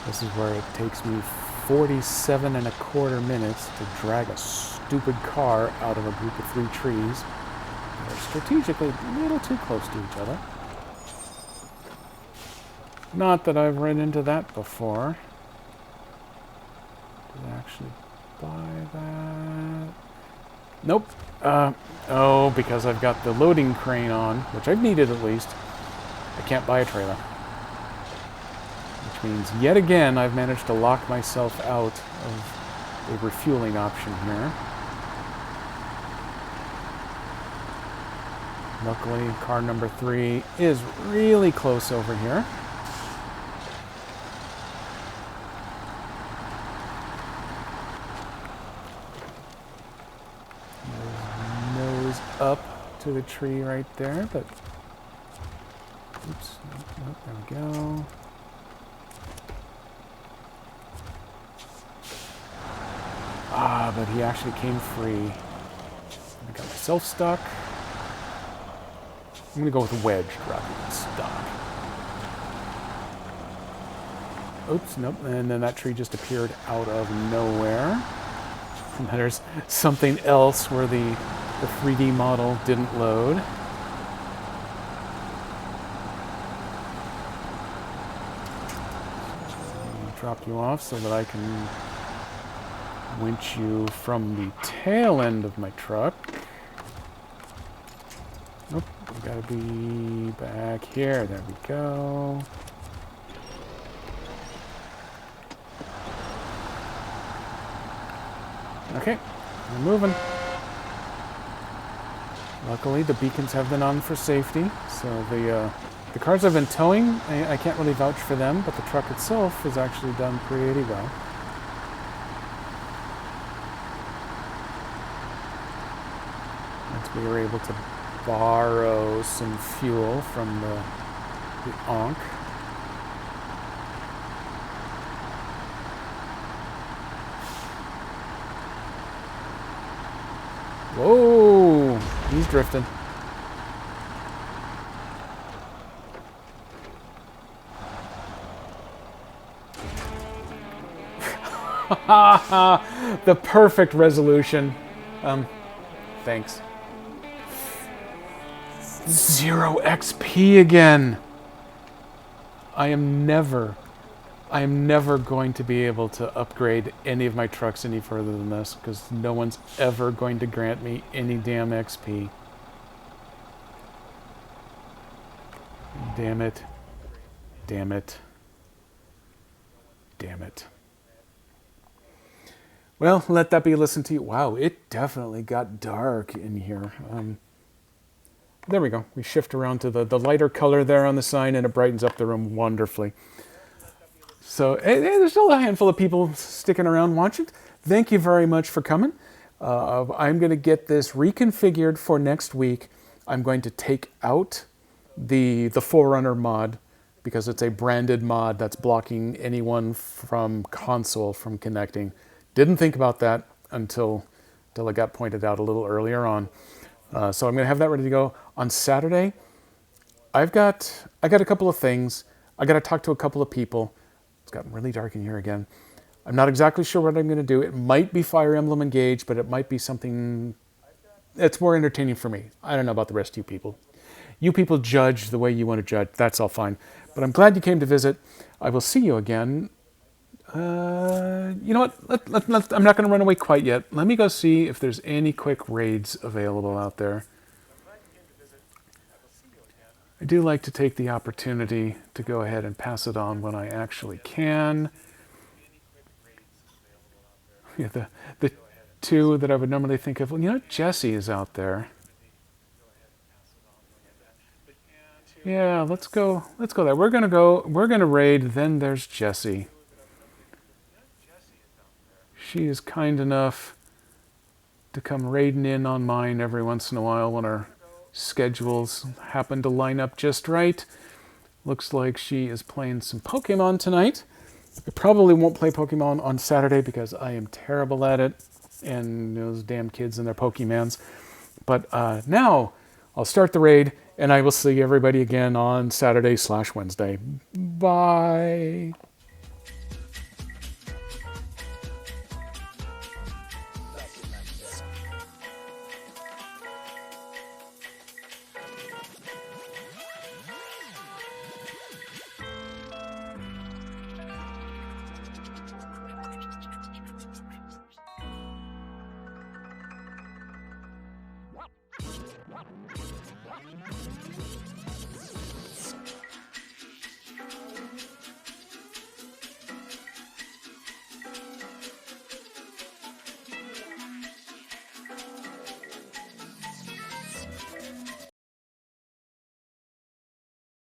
This is where it takes me 47 and a quarter minutes to drag a stupid car out of a group of 3 trees. They're strategically a little too close to each other. Not that I've run into that before. Did I actually buy that? Nope. Oh, because I've got the loading crane on, which I've needed at least. I can't buy a trailer. Which means, yet again, I've managed to lock myself out of a refueling option here. Luckily, car number 3 is really close over here. Nose up to the tree right there, but... Oops, nope, there we go. Ah, but he actually came free. I got myself stuck. I'm going to go with wedge rather than stuck. Oops, nope. And then that tree just appeared out of nowhere. And there's something else where the 3D model didn't load. I'll drop you off so that I can winch you from the tail end of my truck. Nope, we gotta be back here. There we go. Okay, we're moving. Luckily, the beacons have been on for safety, so the cars I've been towing, I can't really vouch for them, but the truck itself has actually done pretty well. Once we were able to borrow some fuel from the Ankh. Whoa, he's drifting. The perfect resolution. Thanks. 0 XP again. I am never going to be able to upgrade any of my trucks any further than this, because no one's ever going to grant me any damn XP. Damn it. Damn it. Damn it. Well, let that be a listen to you. Wow, it definitely got dark in here. There we go. We shift around to the lighter color there on the sign, and it brightens up the room wonderfully. So there's still a handful of people sticking around watching. Thank you very much for coming. I'm going to get this reconfigured for next week. I'm going to take out the Forerunner mod because it's a branded mod that's blocking anyone from console from connecting. Didn't think about that until it got pointed out a little earlier on. So I'm going to have that ready to go. On Saturday, I got a couple of things. I got to talk to a couple of people. It's gotten really dark in here again. I'm not exactly sure what I'm going to do. It might be Fire Emblem Engage, but it might be something it's more entertaining for me. I don't know about the rest of you people. You people judge the way you want to judge. That's all fine. But I'm glad you came to visit. I will see you again. You know what? I'm not going to run away quite yet. Let me go see if there's any quick raids available out there. I do like to take the opportunity to go ahead and pass it on when I actually can. Yeah, the two that I would normally think of. Well, you know, Jesse is out there. Yeah, let's go. Let's go there. We're gonna go. We're gonna raid. Then there's Jessie. She is kind enough to come raiding in on mine every once in a while when our schedules happen to line up just right. Looks like she is playing some Pokemon tonight. I probably won't play Pokemon on Saturday because I am terrible at it, and those damn kids and their Pokemans. But now I'll start the raid, and I will see everybody again on Saturday/Wednesday. Bye.